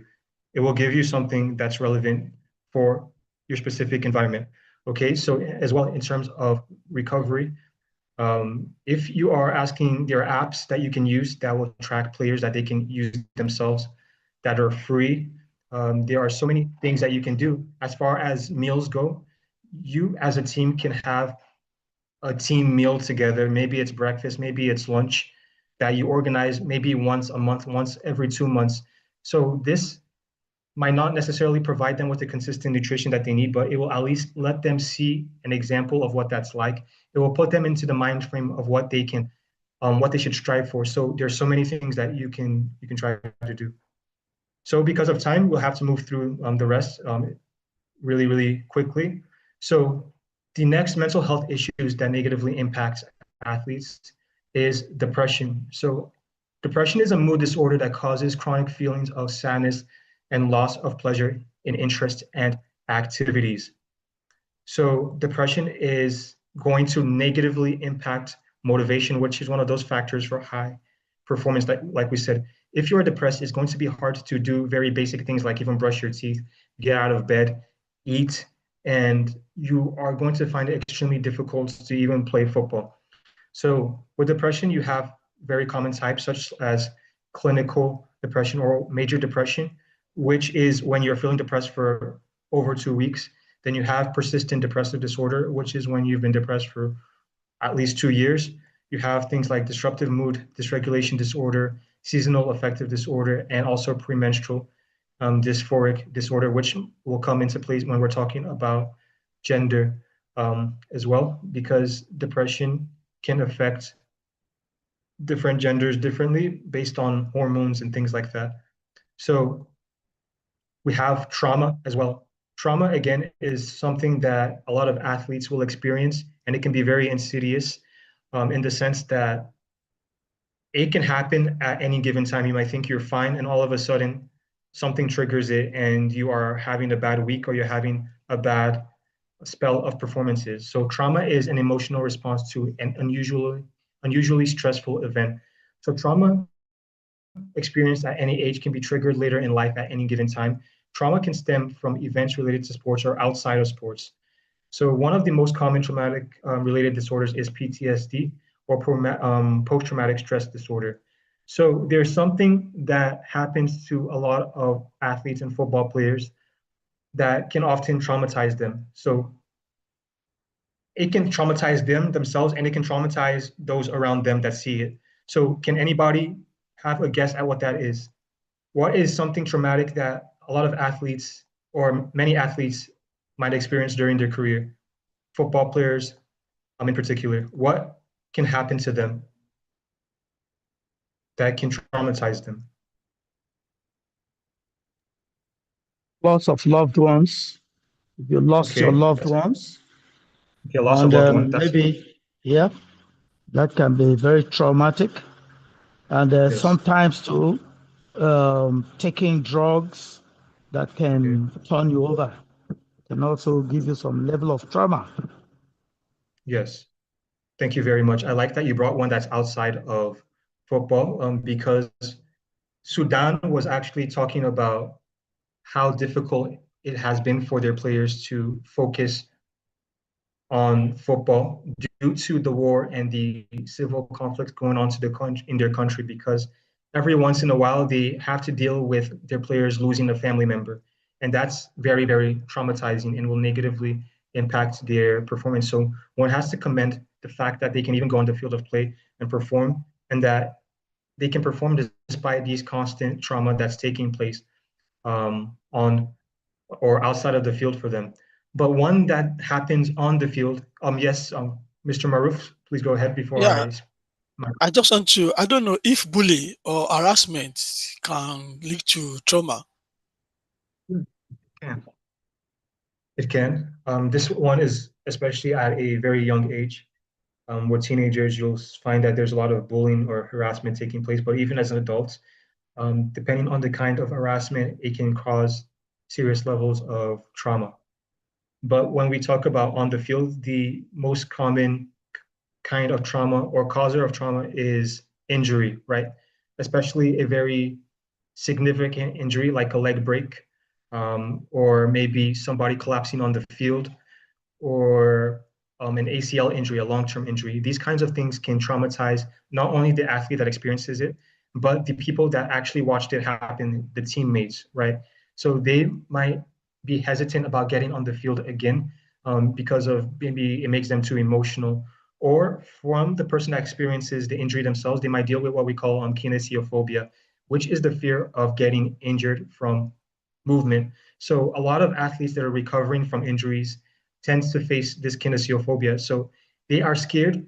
It will give you something that's relevant for your specific environment. Okay, so as well in terms of recovery, if you are asking, there are apps that you can use that will track players that they can use themselves that are free. There are so many things that you can do. As far as meals go, you as a team can have a team meal together. Maybe it's breakfast, maybe it's lunch that you organize maybe once a month, once every 2 months. So this might not necessarily provide them with the consistent nutrition that they need, but it will at least let them see an example of what that's like. It will put them into the mind frame of what they can, what they should strive for. So there's so many things that you can try to do. So because of time, we'll have to move through the rest really, really quickly. So the next mental health issues that negatively impact athletes is depression. So depression is a mood disorder that causes chronic feelings of sadness and loss of pleasure in interest and activities. So depression is going to negatively impact motivation, which is one of those factors for high performance. Like we said, if you're depressed, it's going to be hard to do very basic things like even brush your teeth, get out of bed, eat, and you are going to find it extremely difficult to even play football. So with depression, you have very common types such as clinical depression or major depression, which is when you're feeling depressed for over 2 weeks. Then you have persistent depressive disorder, which is when you've been depressed for at least 2 years. You have things like disruptive mood dysregulation disorder, seasonal affective disorder, and also premenstrual dysphoric disorder, which will come into place when we're talking about gender as well, because depression can affect different genders differently based on hormones and things like that. So we have trauma as well. Trauma, again, is something that a lot of athletes will experience, and it can be very insidious in the sense that it can happen at any given time. You might think you're fine, and all of a sudden something triggers it, and you are having a bad week or you're having a bad spell of performances. So trauma is an emotional response to an unusually stressful event. So trauma experienced at any age can be triggered later in life at any given time. Trauma can stem from events related to sports or outside of sports. So one of the most common traumatic related disorders is PTSD, or post-traumatic stress disorder. So there's something that happens to a lot of athletes and football players that can often traumatize them. So it can traumatize them themselves, and it can traumatize those around them that see it. So can anybody have a guess at what that is? What is something traumatic that a lot of athletes or many athletes might experience during their career? Football players in particular, what can happen to them that can traumatize them? Loss of loved ones. If you lost your loved ones. Okay, loss of loved ones. Maybe, yeah, that can be very traumatic. And Yes. sometimes too, taking drugs that can turn you over can also give you some level of trauma. Yes. Thank you very much. I like that you brought one that's outside of football, because Sudan was actually talking about how difficult it has been for their players to focus on football due to the war and the civil conflict going on in their country, because every once in a while they have to deal with their players losing a family member. And that's very, very traumatizing and will negatively impact their performance. So one has to commend the fact that they can even go on the field of play and perform, and that they can perform despite these constant trauma that's taking place on or outside of the field for them. But one that happens on the field, Mr. Maruf, please go ahead before I just want to, I don't know if bully or harassment can lead to trauma. It can. This one is especially at a very young age. With teenagers, you'll find that there's a lot of bullying or harassment taking place. But even as an adult, depending on the kind of harassment, it can cause serious levels of trauma. But when we talk about on the field, the most common kind of trauma or causer of trauma is injury, right? Especially a very significant injury like a leg break, or maybe somebody collapsing on the field, or an ACL injury, a long-term injury. These kinds of things can traumatize not only the athlete that experiences it, but the people that actually watched it happen, the teammates, right? So they might be hesitant about getting on the field again because of maybe it makes them too emotional, or from the person that experiences the injury themselves, they might deal with what we call kinesiophobia, which is the fear of getting injured from movement. So a lot of athletes that are recovering from injuries tends to face this kinesiophobia. So they are scared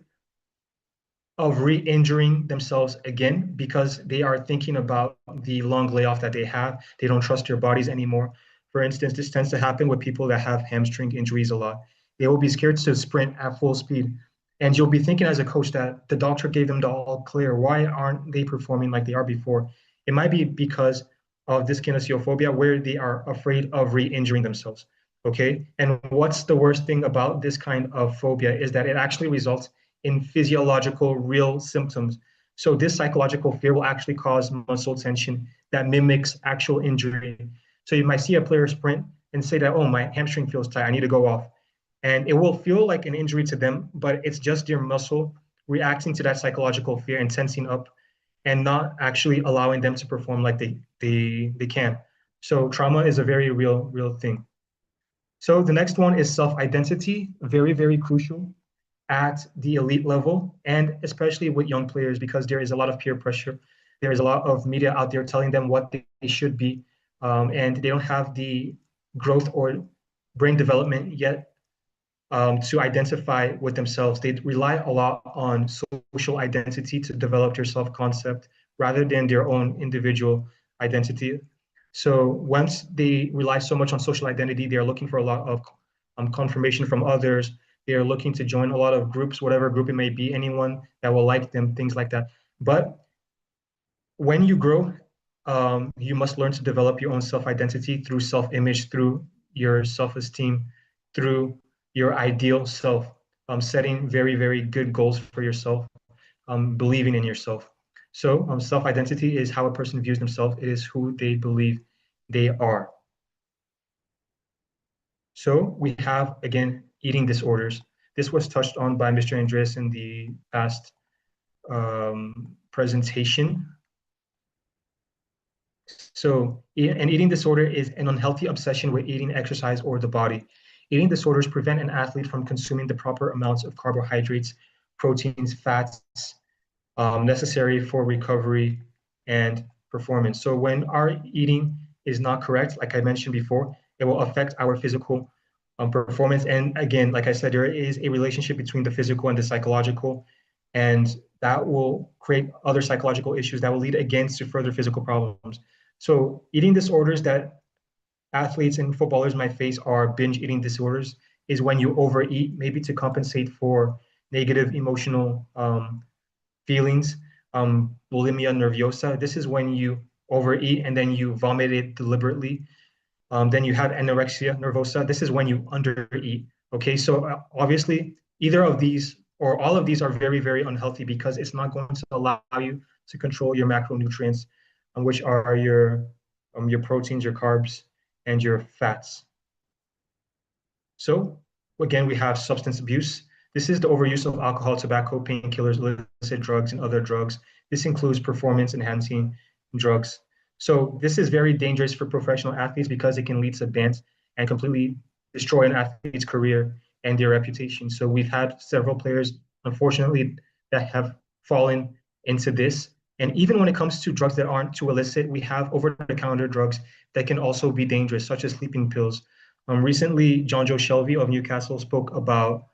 of re-injuring themselves again because they are thinking about the long layoff that they have. They don't trust their bodies anymore. For instance, this tends to happen with people that have hamstring injuries a lot. They will be scared to sprint at full speed. And you'll be thinking as a coach that the doctor gave them the all clear. Why aren't they performing like they are before? It might be because of this kinesiophobia where they are afraid of re-injuring themselves. Okay. And what's the worst thing about this kind of phobia is that it actually results in physiological real symptoms. So this psychological fear will actually cause muscle tension that mimics actual injury. So you might see a player sprint and say that, oh, my hamstring feels tight, I need to go off. And it will feel like an injury to them, but it's just their muscle reacting to that psychological fear and tensing up. and not actually allowing them to perform like they can. So trauma is a very real thing. So the next one is self-identity, very crucial at the elite level, and especially with young players, because there is a lot of peer pressure. There is a lot of media out there telling them what they should be, and they don't have the growth or brain development yet to identify with themselves. They rely a lot on social identity to develop their self-concept rather than their own individual identity. So once they rely so much on social identity, they are looking for a lot of confirmation from others. They are looking to join a lot of groups, whatever group it may be, anyone that will like them, things like that. But when you grow, you must learn to develop your own self-identity through self-image, through your self-esteem, through your ideal self, setting very good goals for yourself, believing in yourself. So self-identity is how a person views themselves. It is who they believe they are. So we have, again, eating disorders. This was touched on by Mr. Andreas in the past presentation. So an eating disorder is an unhealthy obsession with eating, exercise, or the body. Eating disorders prevent an athlete from consuming the proper amounts of carbohydrates, proteins, fats necessary for recovery and performance. So when our eating is not correct, like I mentioned before, it will affect our physical performance. And again, like I said, there is a relationship between the physical and the psychological, and that will create other psychological issues that will lead again to further physical problems. So eating disorders that athletes and footballers might face are binge eating disorders, is when you overeat, maybe to compensate for negative emotional feelings. Bulimia nerviosa, this is when you overeat and then you vomit it deliberately. Then you have anorexia nervosa. This is when you undereat. Okay, so obviously either of these or all of these are very unhealthy, because it's not going to allow you to control your macronutrients, which are your proteins, your carbs, and your fats. So again, we have substance abuse. This is the overuse of alcohol, tobacco, painkillers, illicit drugs, and other drugs. This includes performance-enhancing drugs. So this is very dangerous for professional athletes because it can lead to bans and completely destroy an athlete's career and their reputation. So we've had several players, unfortunately, that have fallen into this. And even when it comes to drugs that aren't too illicit, we have over-the-counter drugs that can also be dangerous, such as sleeping pills. Recently, John Joe Shelby of Newcastle spoke about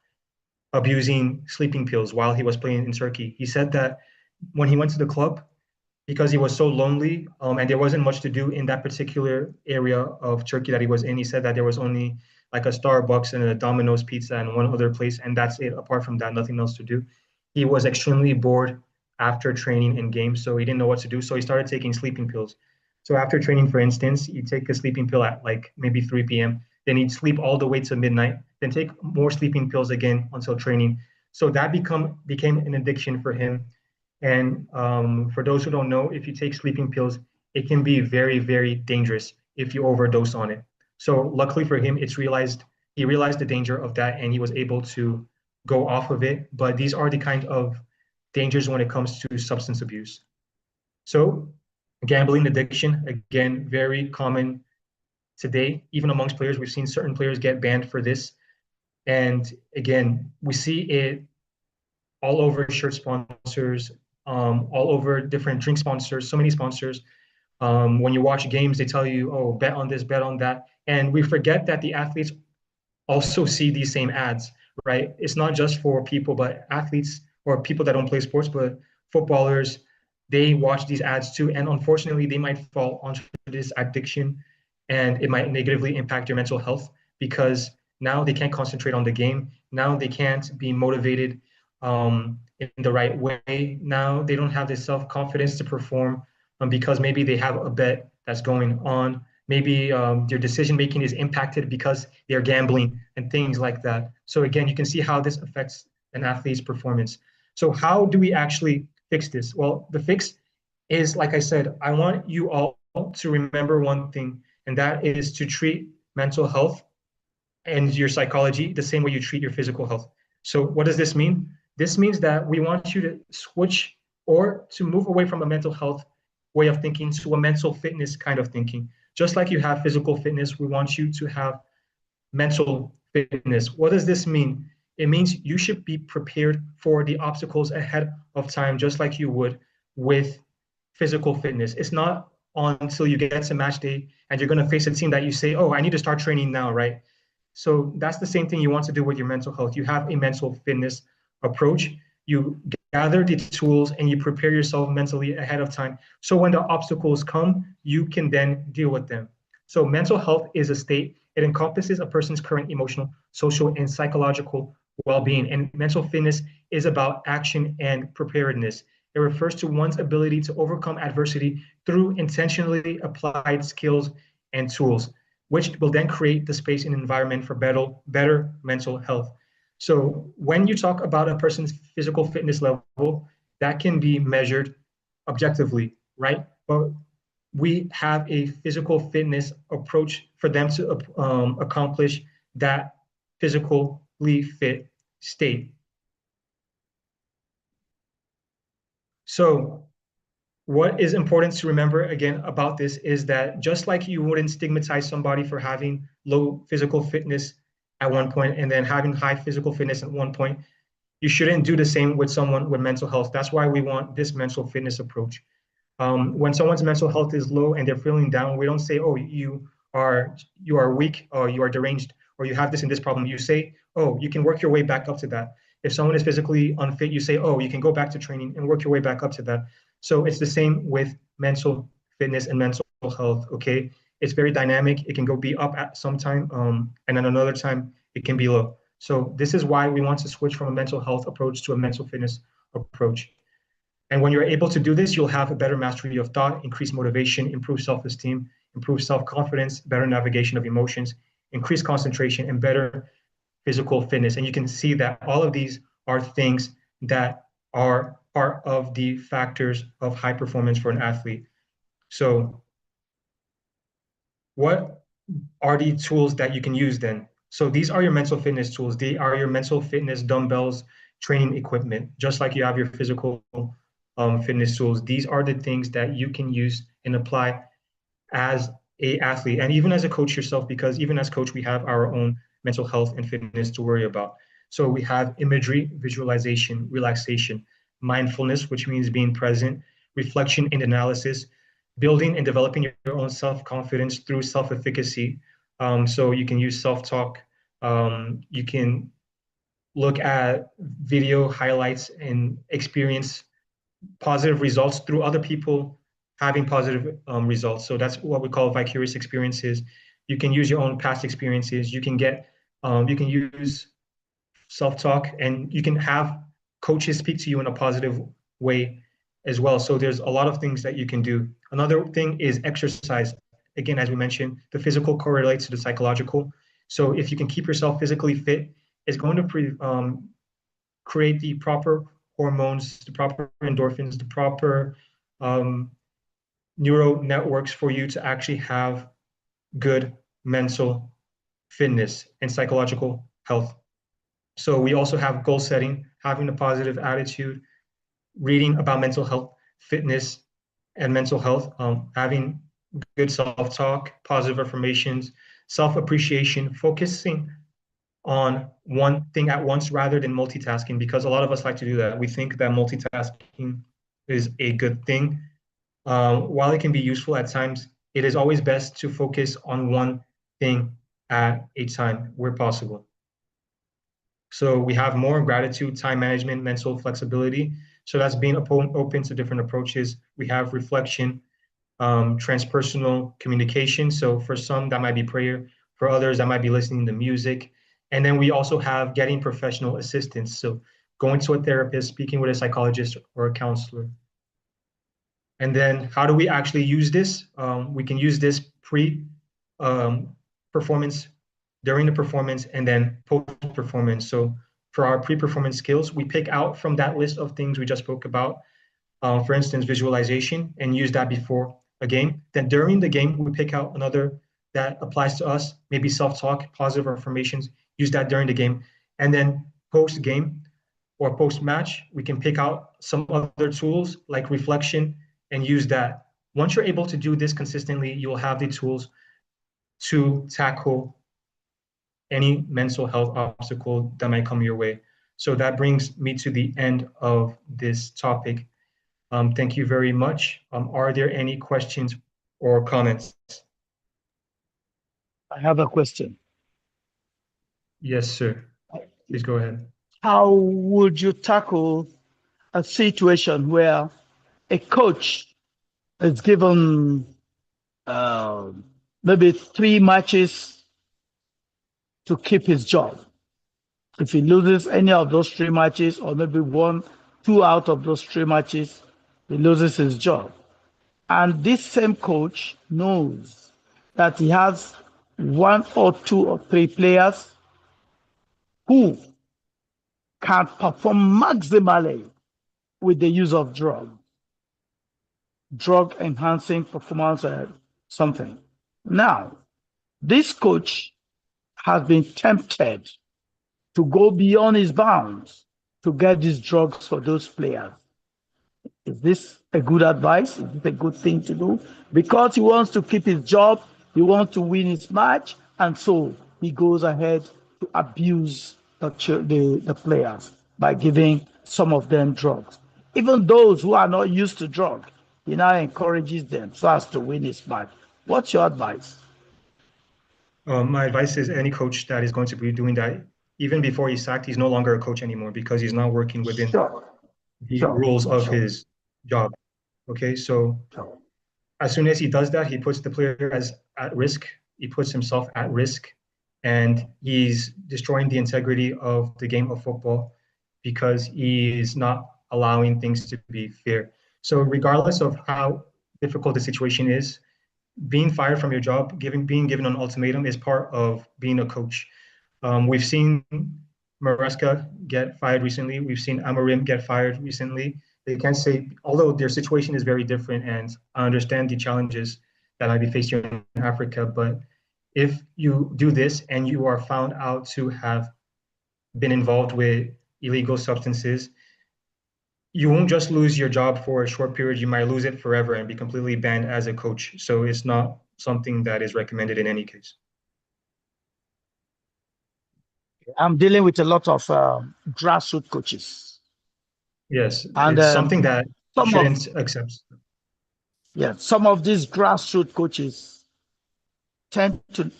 abusing sleeping pills while he was playing in Turkey. He said that when he went to the club, because he was so lonely and there wasn't much to do in that particular area of Turkey that he was in, he said that there was only like a Starbucks and a Domino's pizza and one other place, and that's it. Apart from that, nothing else to do. He was extremely bored after training in games, so he didn't know what to do. So he started taking sleeping pills. So after training, for instance, you take a sleeping pill at like maybe 3 p.m., then he'd sleep all the way to midnight, then take more sleeping pills again until training. So that became an addiction for him. And for those who don't know, if you take sleeping pills, it can be very dangerous if you overdose on it. So luckily for him, he realized the danger of that, and he was able to go off of it. But these are the kind of dangers when it comes to substance abuse. So gambling addiction, again, very common today, even amongst players. We've seen certain players get banned for this. And again, we see it all over shirt sponsors, all over different drink sponsors, so many sponsors. When you watch games, they tell you, oh, bet on this, bet on that. And we forget that the athletes also see these same ads, right? It's not just for people, but athletes or people that don't play sports, but footballers, they watch these ads too. And unfortunately, they might fall onto this addiction, and it might negatively impact your mental health, because now they can't concentrate on the game. Now they can't be motivated in the right way. Now they don't have the self-confidence to perform because maybe they have a bet that's going on. Maybe their decision-making is impacted because they're gambling and things like that. So again, you can see how this affects an athlete's performance. So how do we actually fix this? Well, the fix is, like I said, I want you all to remember one thing, and that is to treat mental health and your psychology the same way you treat your physical health. So what does this mean? This means that we want you to switch or to move away from a mental health way of thinking to a mental fitness kind of thinking. Just like you have physical fitness, we want you to have mental fitness. What does this mean? It means you should be prepared for the obstacles ahead of time, just like you would with physical fitness. It's not until you get to match day and you're going to face a team that you say, oh, I need to start training now, right? So that's the same thing you want to do with your mental health. You have a mental fitness approach. You gather the tools and you prepare yourself mentally ahead of time. So when the obstacles come, you can then deal with them. So mental health is a state. It encompasses a person's current emotional, social, and psychological well-being. And mental fitness is about action and preparedness. It refers to one's ability to overcome adversity through intentionally applied skills and tools, which will then create the space and environment for better mental health. So when you talk about a person's physical fitness level, that can be measured objectively, right? But we have a physical fitness approach for them to accomplish that physically fit state. So what is important to remember again about this is that just like you wouldn't stigmatize somebody for having low physical fitness at one point and then having high physical fitness at one point, you shouldn't do the same with someone with mental health. That's why we want this mental fitness approach. When someone's mental health is low and they're feeling down, we don't say, oh, you are weak, or you are deranged, or you have this and this problem. You say, oh, you can work your way back up to that. If someone is physically unfit, you say, oh, you can go back to training and work your way back up to that. So it's the same with mental fitness and mental health, okay? It's very dynamic. It can be up at some time, and then another time it can be low. So this is why we want to switch from a mental health approach to a mental fitness approach. And when you're able to do this, you'll have a better mastery of thought, increased motivation, improved self-esteem, improved self-confidence, better navigation of emotions, increased concentration, and better physical fitness. And you can see that all of these are things that are part of the factors of high performance for an athlete. So what are the tools that you can use then? So these are your mental fitness tools. They are your mental fitness dumbbells, training equipment, just like you have your physical fitness tools. These are the things that you can use and apply as an athlete and even as a coach yourself, because even as coach, we have our own mental health and fitness to worry about. So we have imagery, visualization, relaxation, mindfulness, which means being present, reflection and analysis, building and developing your own self-confidence through self-efficacy. So you can use self-talk. You can look at video highlights and experience positive results through other people having positive results. So that's what we call vicarious experiences. You can use your own past experiences. You can use self-talk, and you can have coaches speak to you in a positive way as well. So there's a lot of things that you can do. Another thing is exercise. Again, as we mentioned, the physical correlates to the psychological. So if you can keep yourself physically fit, it's going to create the proper hormones, the proper endorphins, the proper neural networks for you to actually have good mental fitness and psychological health. So we also have goal setting, having a positive attitude, reading about mental health, fitness, and mental health, having good self-talk, positive affirmations, self-appreciation, focusing on one thing at once rather than multitasking, because a lot of us like to do that. We think that multitasking is a good thing. While it can be useful at times, it is always best to focus on one thing at a time where possible. So we have more gratitude, time management, mental flexibility. So that's being open to different approaches. We have reflection, transpersonal communication. So for some, that might be prayer. For others, that might be listening to music. And then we also have getting professional assistance. So going to a therapist, speaking with a psychologist or a counselor. And then how do we actually use this? We can use this pre-performance, during the performance, and then post-performance. So for our pre-performance skills, we pick out from that list of things we just spoke about, for instance, visualization, and use that before a game. Then during the game, we pick out another that applies to us, maybe self-talk, positive affirmations, use that during the game. And then post-game, or post-match, we can pick out some other tools like reflection and use that. Once you're able to do this consistently, you will have the tools to tackle any mental health obstacle that might come your way. So that brings me to the end of this topic. Thank you very much. Are there any questions or comments? I have a question. Yes, sir. Please go ahead. How would you tackle a situation where a coach is given maybe 3 matches to keep his job? If he loses any of those 3 matches, or maybe 1, 2 out of those 3 matches, he loses his job. And this same coach knows that he has 1 or 2 or 3 players who can perform maximally with the use of drug enhancing performance something. Now, this coach has been tempted to go beyond his bounds to get these drugs for those players. Is this a good advice? Is this a good thing to do? Because he wants to keep his job, he wants to win his match, and so he goes ahead to abuse the players by giving some of them drugs. Even those who are not used to drugs, he now encourages them so as to win his match. What's your advice? My advice is any coach that is going to be doing that, even before he's sacked, he's no longer a coach anymore because he's not working within the rules of his job. Okay, so as soon as he does that, he puts the player at risk. He puts himself at risk, and he's destroying the integrity of the game of football because he is not allowing things to be fair. So regardless of how difficult the situation is, being fired from your job, being given an ultimatum is part of being a coach. We've seen Maresca get fired recently. We've seen Amorim get fired recently. They can't say, although their situation is very different, and I understand the challenges that might be faced here in Africa, but if you do this and you are found out to have been involved with illegal substances, you won't just lose your job for a short period, you might lose it forever and be completely banned as a coach. So it's not something that is recommended in any case. I'm dealing with a lot of grassroots coaches. Yes, and it's something that you shouldn't accept. Yeah, some of these grassroots coaches tend to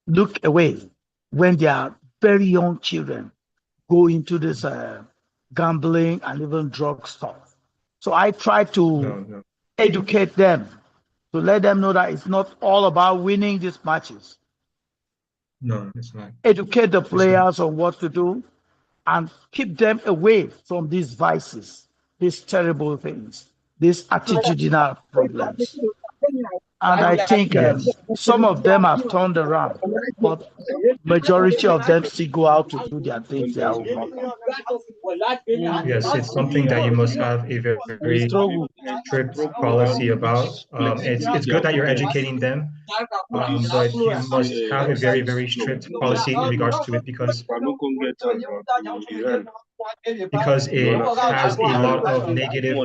look away when they are very young children go into this gambling and even drug stuff. So I try to educate them, to let them know that it's not all about winning these matches. No, it's not. Educate the players on what to do and keep them away from these vices, these terrible things, these attitudinal problems. And I think some of them have turned around, but majority of them still go out to do their things their own. Yes, it's something that you must have a very strict policy about. It's good that you're educating them, but you must have a very, very strict policy in regards to it because it has a lot of negative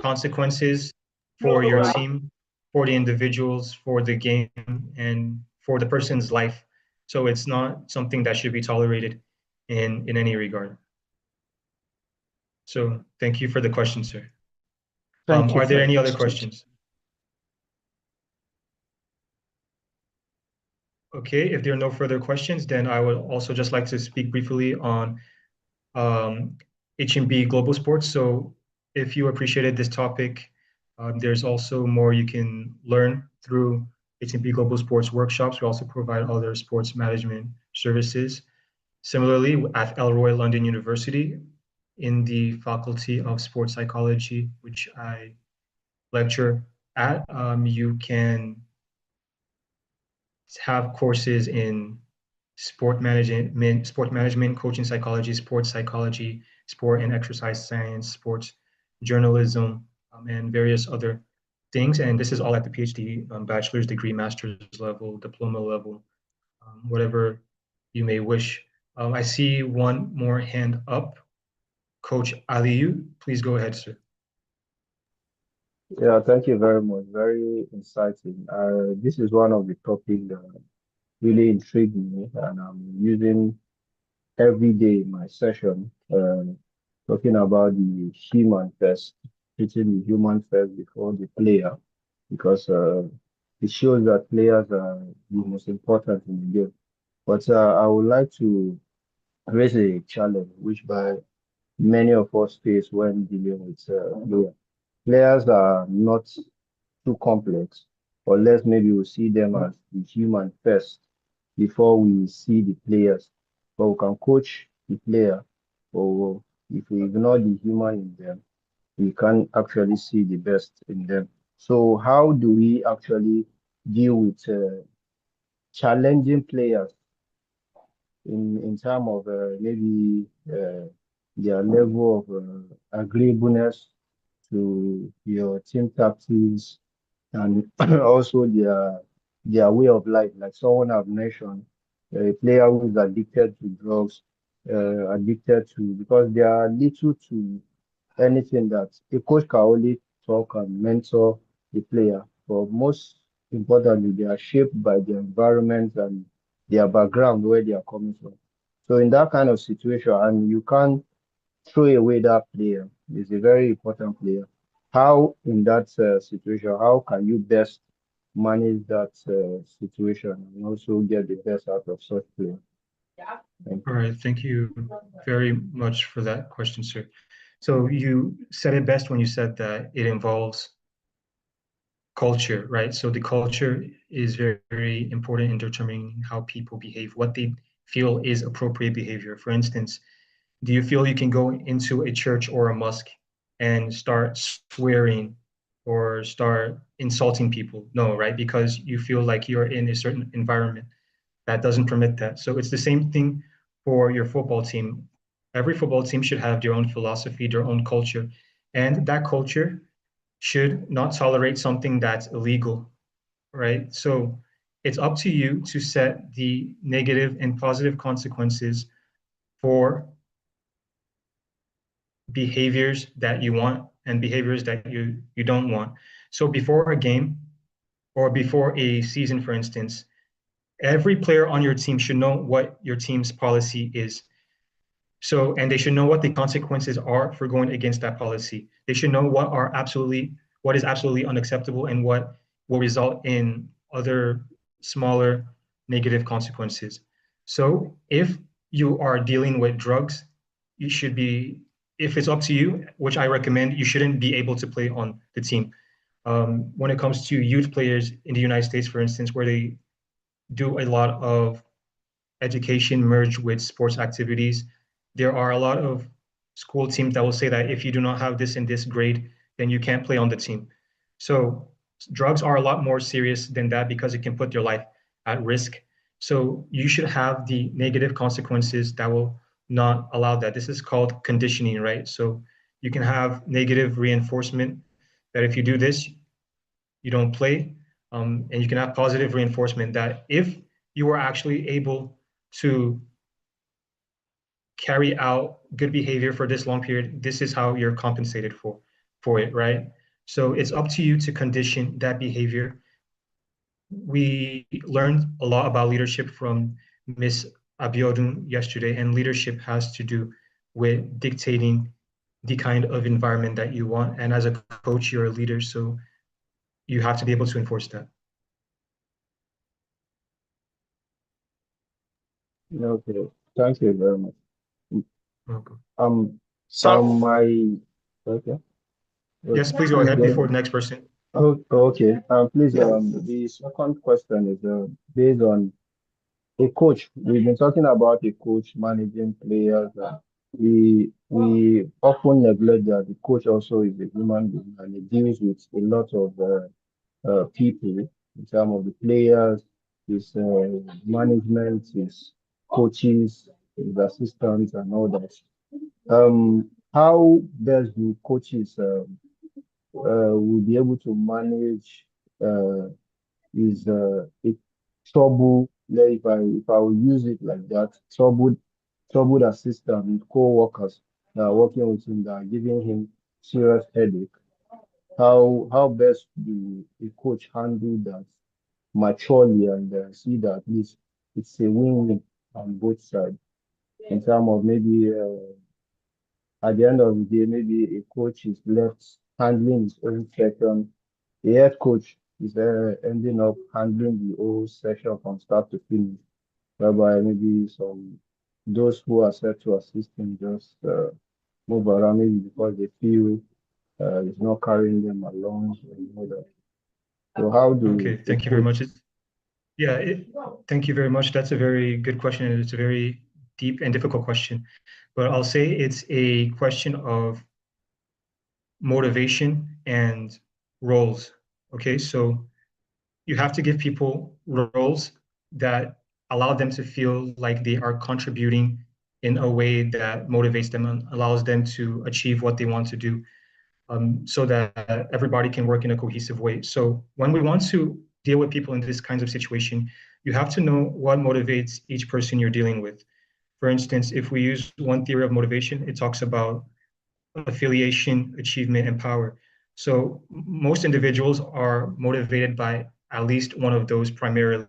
consequences for your team, for the individuals, for the game, and for the person's life. So it's not something that should be tolerated in any regard. So thank you for the question, sir. Are there any other questions? Okay, if there are no further questions, then I would also just like to speak briefly on HMB Global Sports. So if you appreciated this topic, there's also more you can learn through HMB Global Sports workshops. We also provide other sports management services. Similarly, at Elroy London University, in the Faculty of Sports Psychology, which I lecture at, you can have courses in sport management, coaching psychology, sports psychology, sport and exercise science, sports journalism, and various other things. And this is all at the PhD, bachelor's degree, master's level, diploma level, whatever you may wish. I see one more hand up. Coach Aliyu. Please go ahead, sir. Yeah, thank you very much. Very exciting. This is one of the topics that really intrigued me, and I'm using every day in my session, talking about the human first, putting the human first before the player, because it shows that players are the most important in the game. But I would like to raise a challenge, which by many of us face when dealing with players. Players are not too complex, unless maybe we see them as the human first before we see the players. But we can coach the player, or if we ignore the human in them, we can actually see the best in them. So how do we actually deal with challenging players in terms of maybe their level of agreeableness to your team tactics, and also their way of life? Like someone I've mentioned, a player who is addicted to drugs, addicted to, because they are little to anything that a coach can only talk and mentor the player. But most importantly, they are shaped by the environment and their background where they are coming from. So in that kind of situation, and you can't throw away that player, is a very important player. How in that situation, how can you best manage that situation and also get the best out of such player? All right, thank you very much for that question, sir. So you said it best when you said that it involves culture, right? So the culture is very, very important in determining how people behave, what they feel is appropriate behavior. For instance, do you feel you can go into a church or a mosque and start swearing or start insulting people? No, right? Because you feel like you're in a certain environment that doesn't permit that. So it's the same thing for your football team. Every football team should have their own philosophy, their own culture, and that culture should not tolerate something that's illegal, right? So it's up to you to set the negative and positive consequences for behaviors that you want and behaviors that you don't want. So before a game or before a season, for instance, every player on your team should know what your team's policy is. So, and they should know what the consequences are for going against that policy. They should know what is absolutely unacceptable and what will result in other smaller negative consequences. So if you are dealing with drugs, you should be, if it's up to you, which I recommend, you shouldn't be able to play on the team. When it comes to youth players in the United States, for instance, where they do a lot of education merged with sports activities, there are a lot of school teams that will say that if you do not have this in this grade, then you can't play on the team. So drugs are a lot more serious than that because it can put your life at risk. So you should have the negative consequences that will not allow that. This is called conditioning, right? So you can have negative reinforcement that if you do this, you don't play. And you can have positive reinforcement that if you are actually able to carry out good behavior for this long period, this is how you're compensated for it, right? So it's up to you to condition that behavior. We learned a lot about leadership from Miss Abiodun yesterday, and leadership has to do with dictating the kind of environment that you want. And as a coach, you're a leader, so you have to be able to enforce that. Okay, thank you very much. Welcome. Okay. Yes, please go ahead before the next person. Oh, okay. Please, the second question is based on a coach. We've been talking about a coach managing players. We often neglect that the coach also is a human being and he deals with a lot of people in terms of the players, his management, his coaches, his assistants, and all that. How best do coaches will be able to manage is a trouble, like if I will use it like that, troubled assistant with co-workers working with him that are giving him serious headache, how best do a coach handle that maturely and see that at least it's a win-win on both sides in terms of maybe at the end of the day, maybe a coach is left handling his own session. The head coach is ending up handling the whole session from start to finish, whereby maybe those who are set to assist him just move around maybe because they feel it's not carrying them along and all that. So how do Okay, thank you very much. Thank you very much. That's a very good question, and it's a very deep and difficult question. But I'll say it's a question of motivation and roles. Okay, so you have to give people roles that allow them to feel like they are contributing in a way that motivates them and allows them to achieve what they want to do, so that everybody can work in a cohesive way. So when we want to deal with people in this kinds of situation, you have to know what motivates each person you're dealing with. For instance, if we use one theory of motivation, it talks about affiliation, achievement, and power. So most individuals are motivated by at least one of those primarily.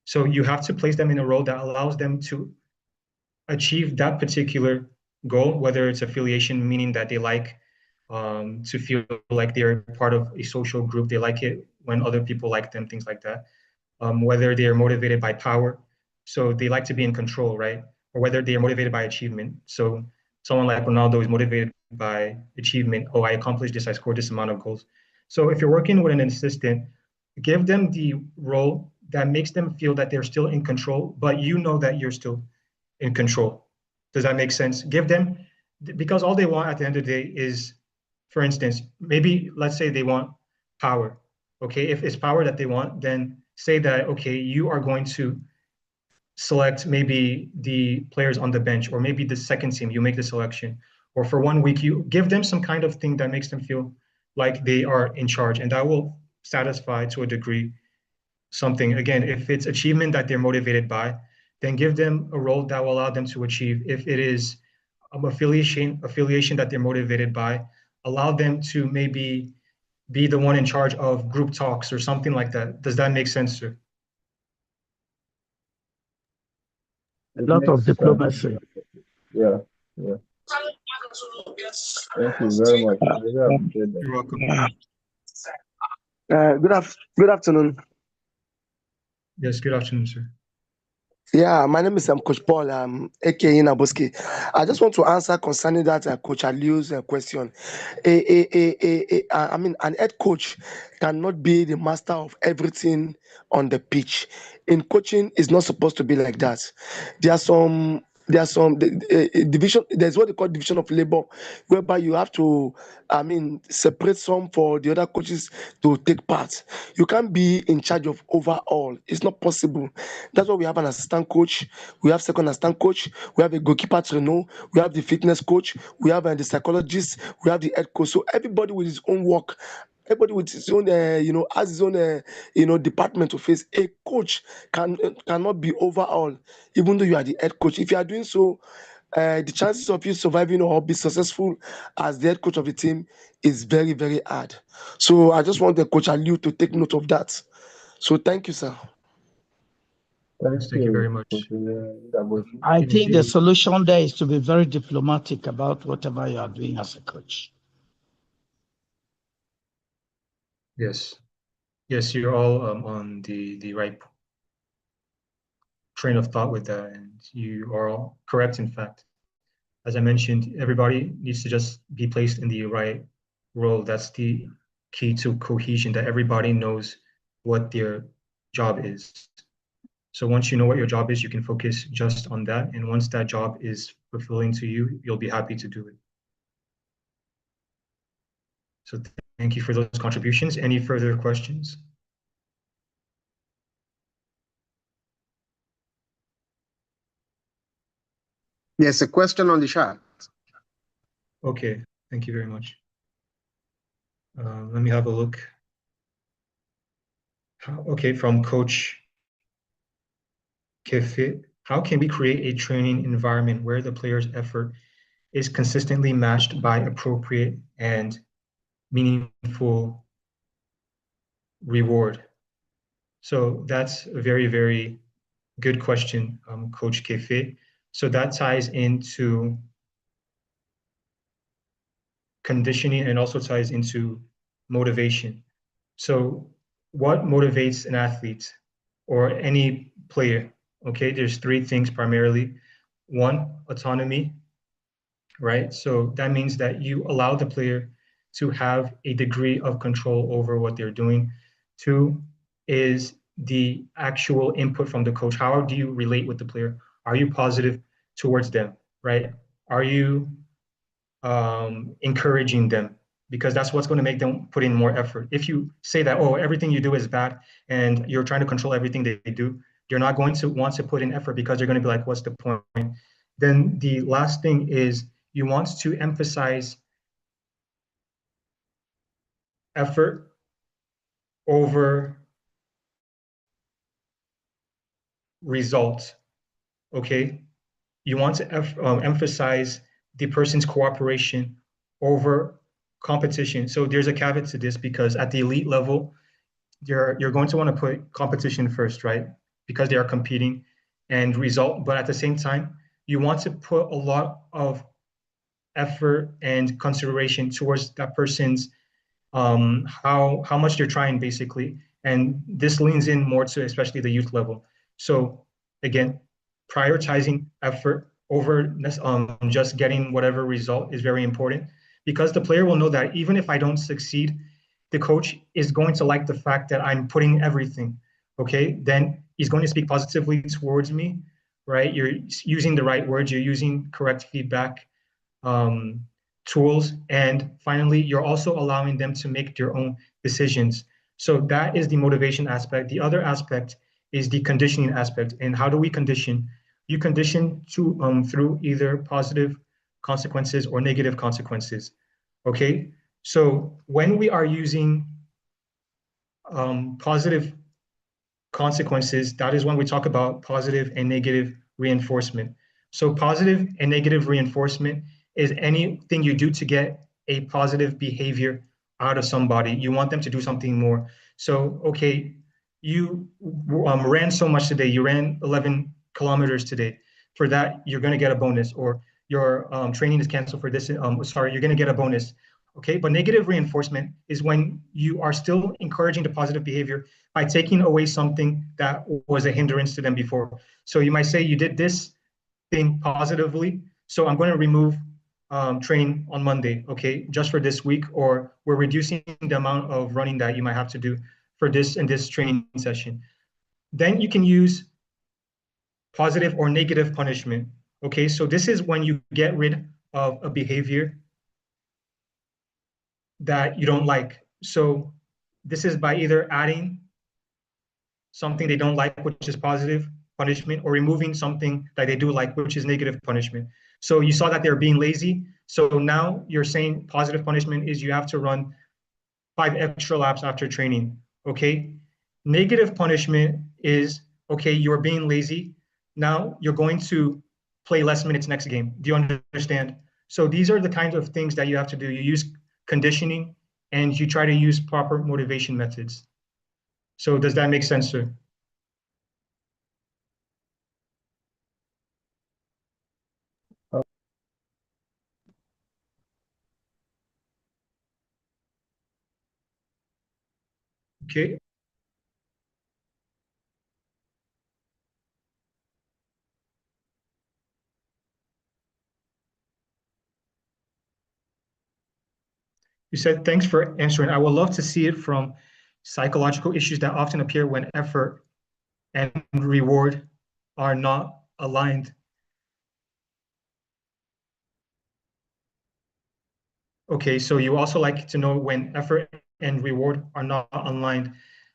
So you have to place them in a role that allows them to achieve that particular goal, whether it's affiliation, meaning that they like to feel like they're part of a social group. They like it when other people like them, things like that. Whether they are motivated by power, so they like to be in control, right? Or whether they are motivated by achievement. So someone like Ronaldo is motivated by achievement. Oh, I accomplished this, I scored this amount of goals. So if you're working with an assistant, give them the role that makes them feel that they're still in control, but you know that you're still in control. Does that make sense? Give them, because all they want at the end of the day is, for instance, maybe let's say they want power. Okay, if it's power that they want, then say that, okay, you are going to select maybe the players on the bench, or maybe the second team, you make the selection. Or for 1 week, you give them some kind of thing that makes them feel like they are in charge, and that will satisfy to a degree something. Again, if it's achievement that they're motivated by, then give them a role that will allow them to achieve. If it is affiliation that they're motivated by, allow them to maybe be the one in charge of group talks or something like that. Does that make sense, sir? A lot of diplomacy. Yeah. Thank you very much. I really appreciate that. You're welcome. Good afternoon. Yes, good afternoon, sir. Yeah, my name is Coach Paul, aka Naboski. I just want to answer concerning that Coach Aliu's question. I mean, an head coach cannot be the master of everything on the pitch. In coaching, it's not supposed to be like that. There's some division. There's what they call division of labor, whereby you have to, separate some for the other coaches to take part. You can't be in charge of overall. It's not possible. That's why we have an assistant coach. We have second assistant coach. We have a goalkeeper trainer. We have the fitness coach. We have the psychologist. We have the head coach. So everybody with his own work. Everybody with his own, has his own, department to face. A coach cannot be overall, even though you are the head coach. If you are doing so, the chances of you surviving or be successful as the head coach of the team is very, very hard. So I just want the coach Aliu to take note of that. So thank you, sir. Thank you very much. I think the solution there is to be very diplomatic about whatever you are doing as a coach. Yes, you're all on the right train of thought with that, and you are all correct. In fact, as I mentioned, everybody needs to just be placed in the right role. That's the key to cohesion, that everybody knows what their job is. So once you know what your job is, you can focus just on that. And once that job is fulfilling to you, you'll be happy to do it. So thank you for those contributions. Any further questions? Yes, a question on the chat. Okay, thank you very much. Let me have a look. Okay, from Coach Kefe, how can we create a training environment where the players' effort is consistently matched by appropriate and meaningful reward? So that's a very, very good question, Coach Kefe. So that ties into conditioning and also ties into motivation. So what motivates an athlete or any player? Okay, there's three things primarily. One, autonomy, right? So that means that you allow the player to have a degree of control over what they're doing. Two is the actual input from the coach. How do you relate with the player? Are you positive towards them, right? Are you encouraging them? Because that's what's going to make them put in more effort. If you say that, oh, everything you do is bad and you're trying to control everything they do, you're not going to want to put in effort because you're going to be like, what's the point? Then the last thing is you want to emphasize effort over result, okay? You want to emphasize the person's cooperation over competition. So there's a caveat to this because at the elite level, you're going to want to put competition first, right? Because they are competing and result, but at the same time, you want to put a lot of effort and consideration towards that person's how much they're trying basically. And this leans in more to especially the youth level. So again, prioritizing effort over just getting whatever result is very important because the player will know that even if I don't succeed, the coach is going to like the fact that I'm putting everything, okay? Then he's going to speak positively towards me, right? You're using the right words, you're using correct feedback tools, and finally, you're also allowing them to make their own decisions. So that is the motivation aspect. The other aspect is the conditioning aspect. And how do we condition? You condition through either positive consequences or negative consequences, okay? So when we are using positive consequences, that is when we talk about positive and negative reinforcement. So positive and negative reinforcement is anything you do to get a positive behavior out of somebody. You want them to do something more. So, okay, you ran so much today. You ran 11 kilometers today. For that, you're going to get a bonus, or your training is canceled for this. You're going to get a bonus. Okay, but negative reinforcement is when you are still encouraging the positive behavior by taking away something that was a hindrance to them before. So you might say you did this thing positively, so I'm going to remove training on Monday, okay, just for this week, or we're reducing the amount of running that you might have to do for this and this training session. Then you can use positive or negative punishment, okay? So this is when you get rid of a behavior that you don't like. So this is by either adding something they don't like, which is positive punishment, or removing something that they do like, which is negative punishment. So you saw that they're being lazy. So now you're saying positive punishment is you have to run 5 extra laps after training, okay? Negative punishment is, okay, you're being lazy. Now you're going to play less minutes next game. Do you understand? So these are the kinds of things that you have to do. You use conditioning and you try to use proper motivation methods. So does that make sense, sir? Okay. You said, thanks for answering. I would love to see it from psychological issues that often appear when effort and reward are not aligned. Okay, so you also like to know when effort and reward are not aligned.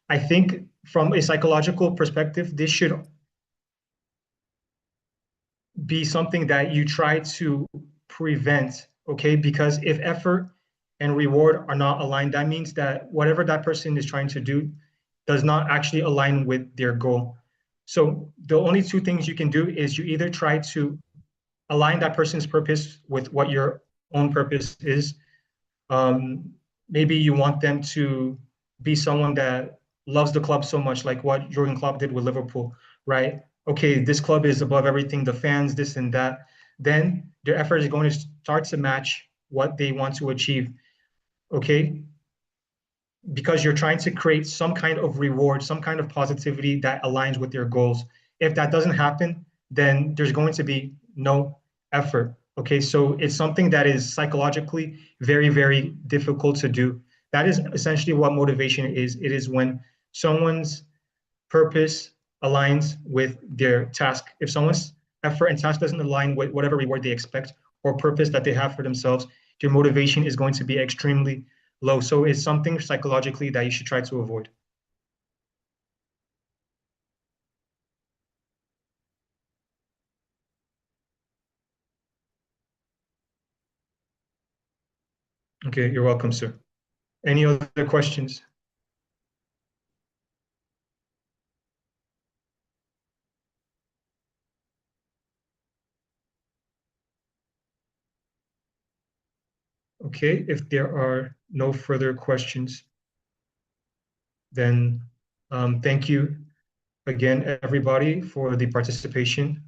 I think from a psychological perspective, this should be something that you try to prevent, okay? Because if effort and reward are not aligned, that means that whatever that person is trying to do does not actually align with their goal. So the only two things you can do is you either try to align that person's purpose with what your own purpose is. Maybe you want them to be someone that loves the club so much, like what Jurgen Klopp did with Liverpool, right? Okay, this club is above everything, the fans, this and that. Then their effort is going to start to match what they want to achieve, okay? Because you're trying to create some kind of reward, some kind of positivity that aligns with their goals. If that doesn't happen, then there's going to be no effort. Okay, so it's something that is psychologically very, very difficult to do. That is essentially what motivation is. It is when someone's purpose aligns with their task. If someone's effort and task doesn't align with whatever reward they expect or purpose that they have for themselves, your motivation is going to be extremely low. So it's something psychologically that you should try to avoid. Okay, you're welcome, sir. Any other questions? Okay, if there are no further questions, then thank you again, everybody, for the participation.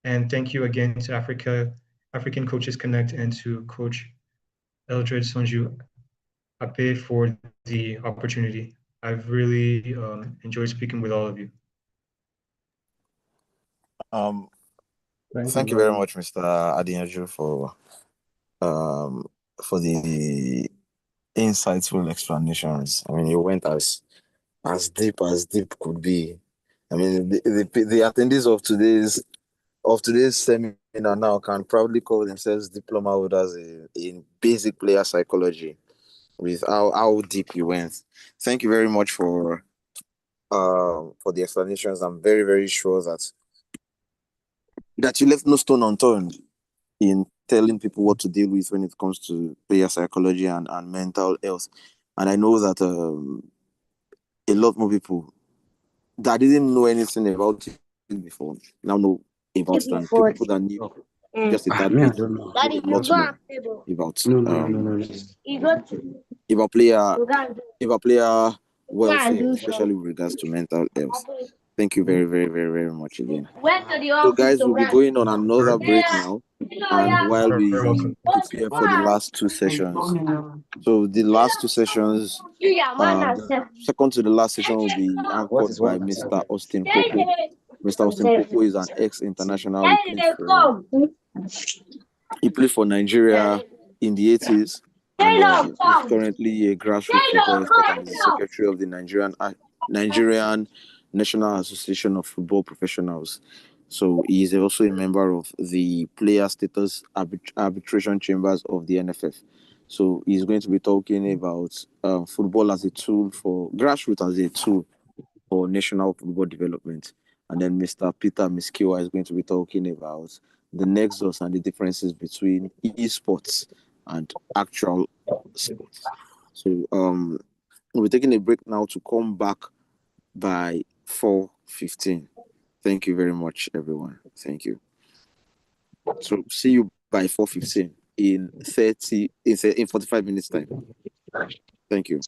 And thank you again to African Coaches Connect and to Coach Eldred Sonju Ape for the opportunity. I've really enjoyed speaking with all of you. Thank you very much, Mr. Adinaju, for the insightful explanations. I mean, you went as deep could be. I mean, the attendees of today's seminar now can probably call themselves diploma holders in basic player psychology, with how deep you went. Thank you very much for the explanations. I'm very, very sure that you left no stone unturned in telling people what to deal with when it comes to player psychology and mental health. And I know that a lot more people that didn't know anything about it before now know about it, and people that knew just a tad bit, a lot more about player welfare, especially with regards to mental health. Thank you very, very, very, very much again. So guys, we'll be going on another break now, and while we prepare for the last two sessions. So the last two sessions, second to the last session will be anchored by Mr. Austin Popo. Mr. Austin Popo is an ex-international. He played for Nigeria in the 80s, and is currently a grassroots football expert and is the secretary of the Nigerian National Association of Football Professionals. So he is also a member of the Player Status Arbitration Chambers of the NFF. So he's going to be talking about football as a tool for grassroots, as a tool for national football development. And then Mr. Peter Miskiwa is going to be talking about the nexus and the differences between esports and actual sports. So we're taking a break now to come back by 4:15. Thank you very much, everyone. Thank you. So see you by 4:15 in 45 minutes time. Thank you.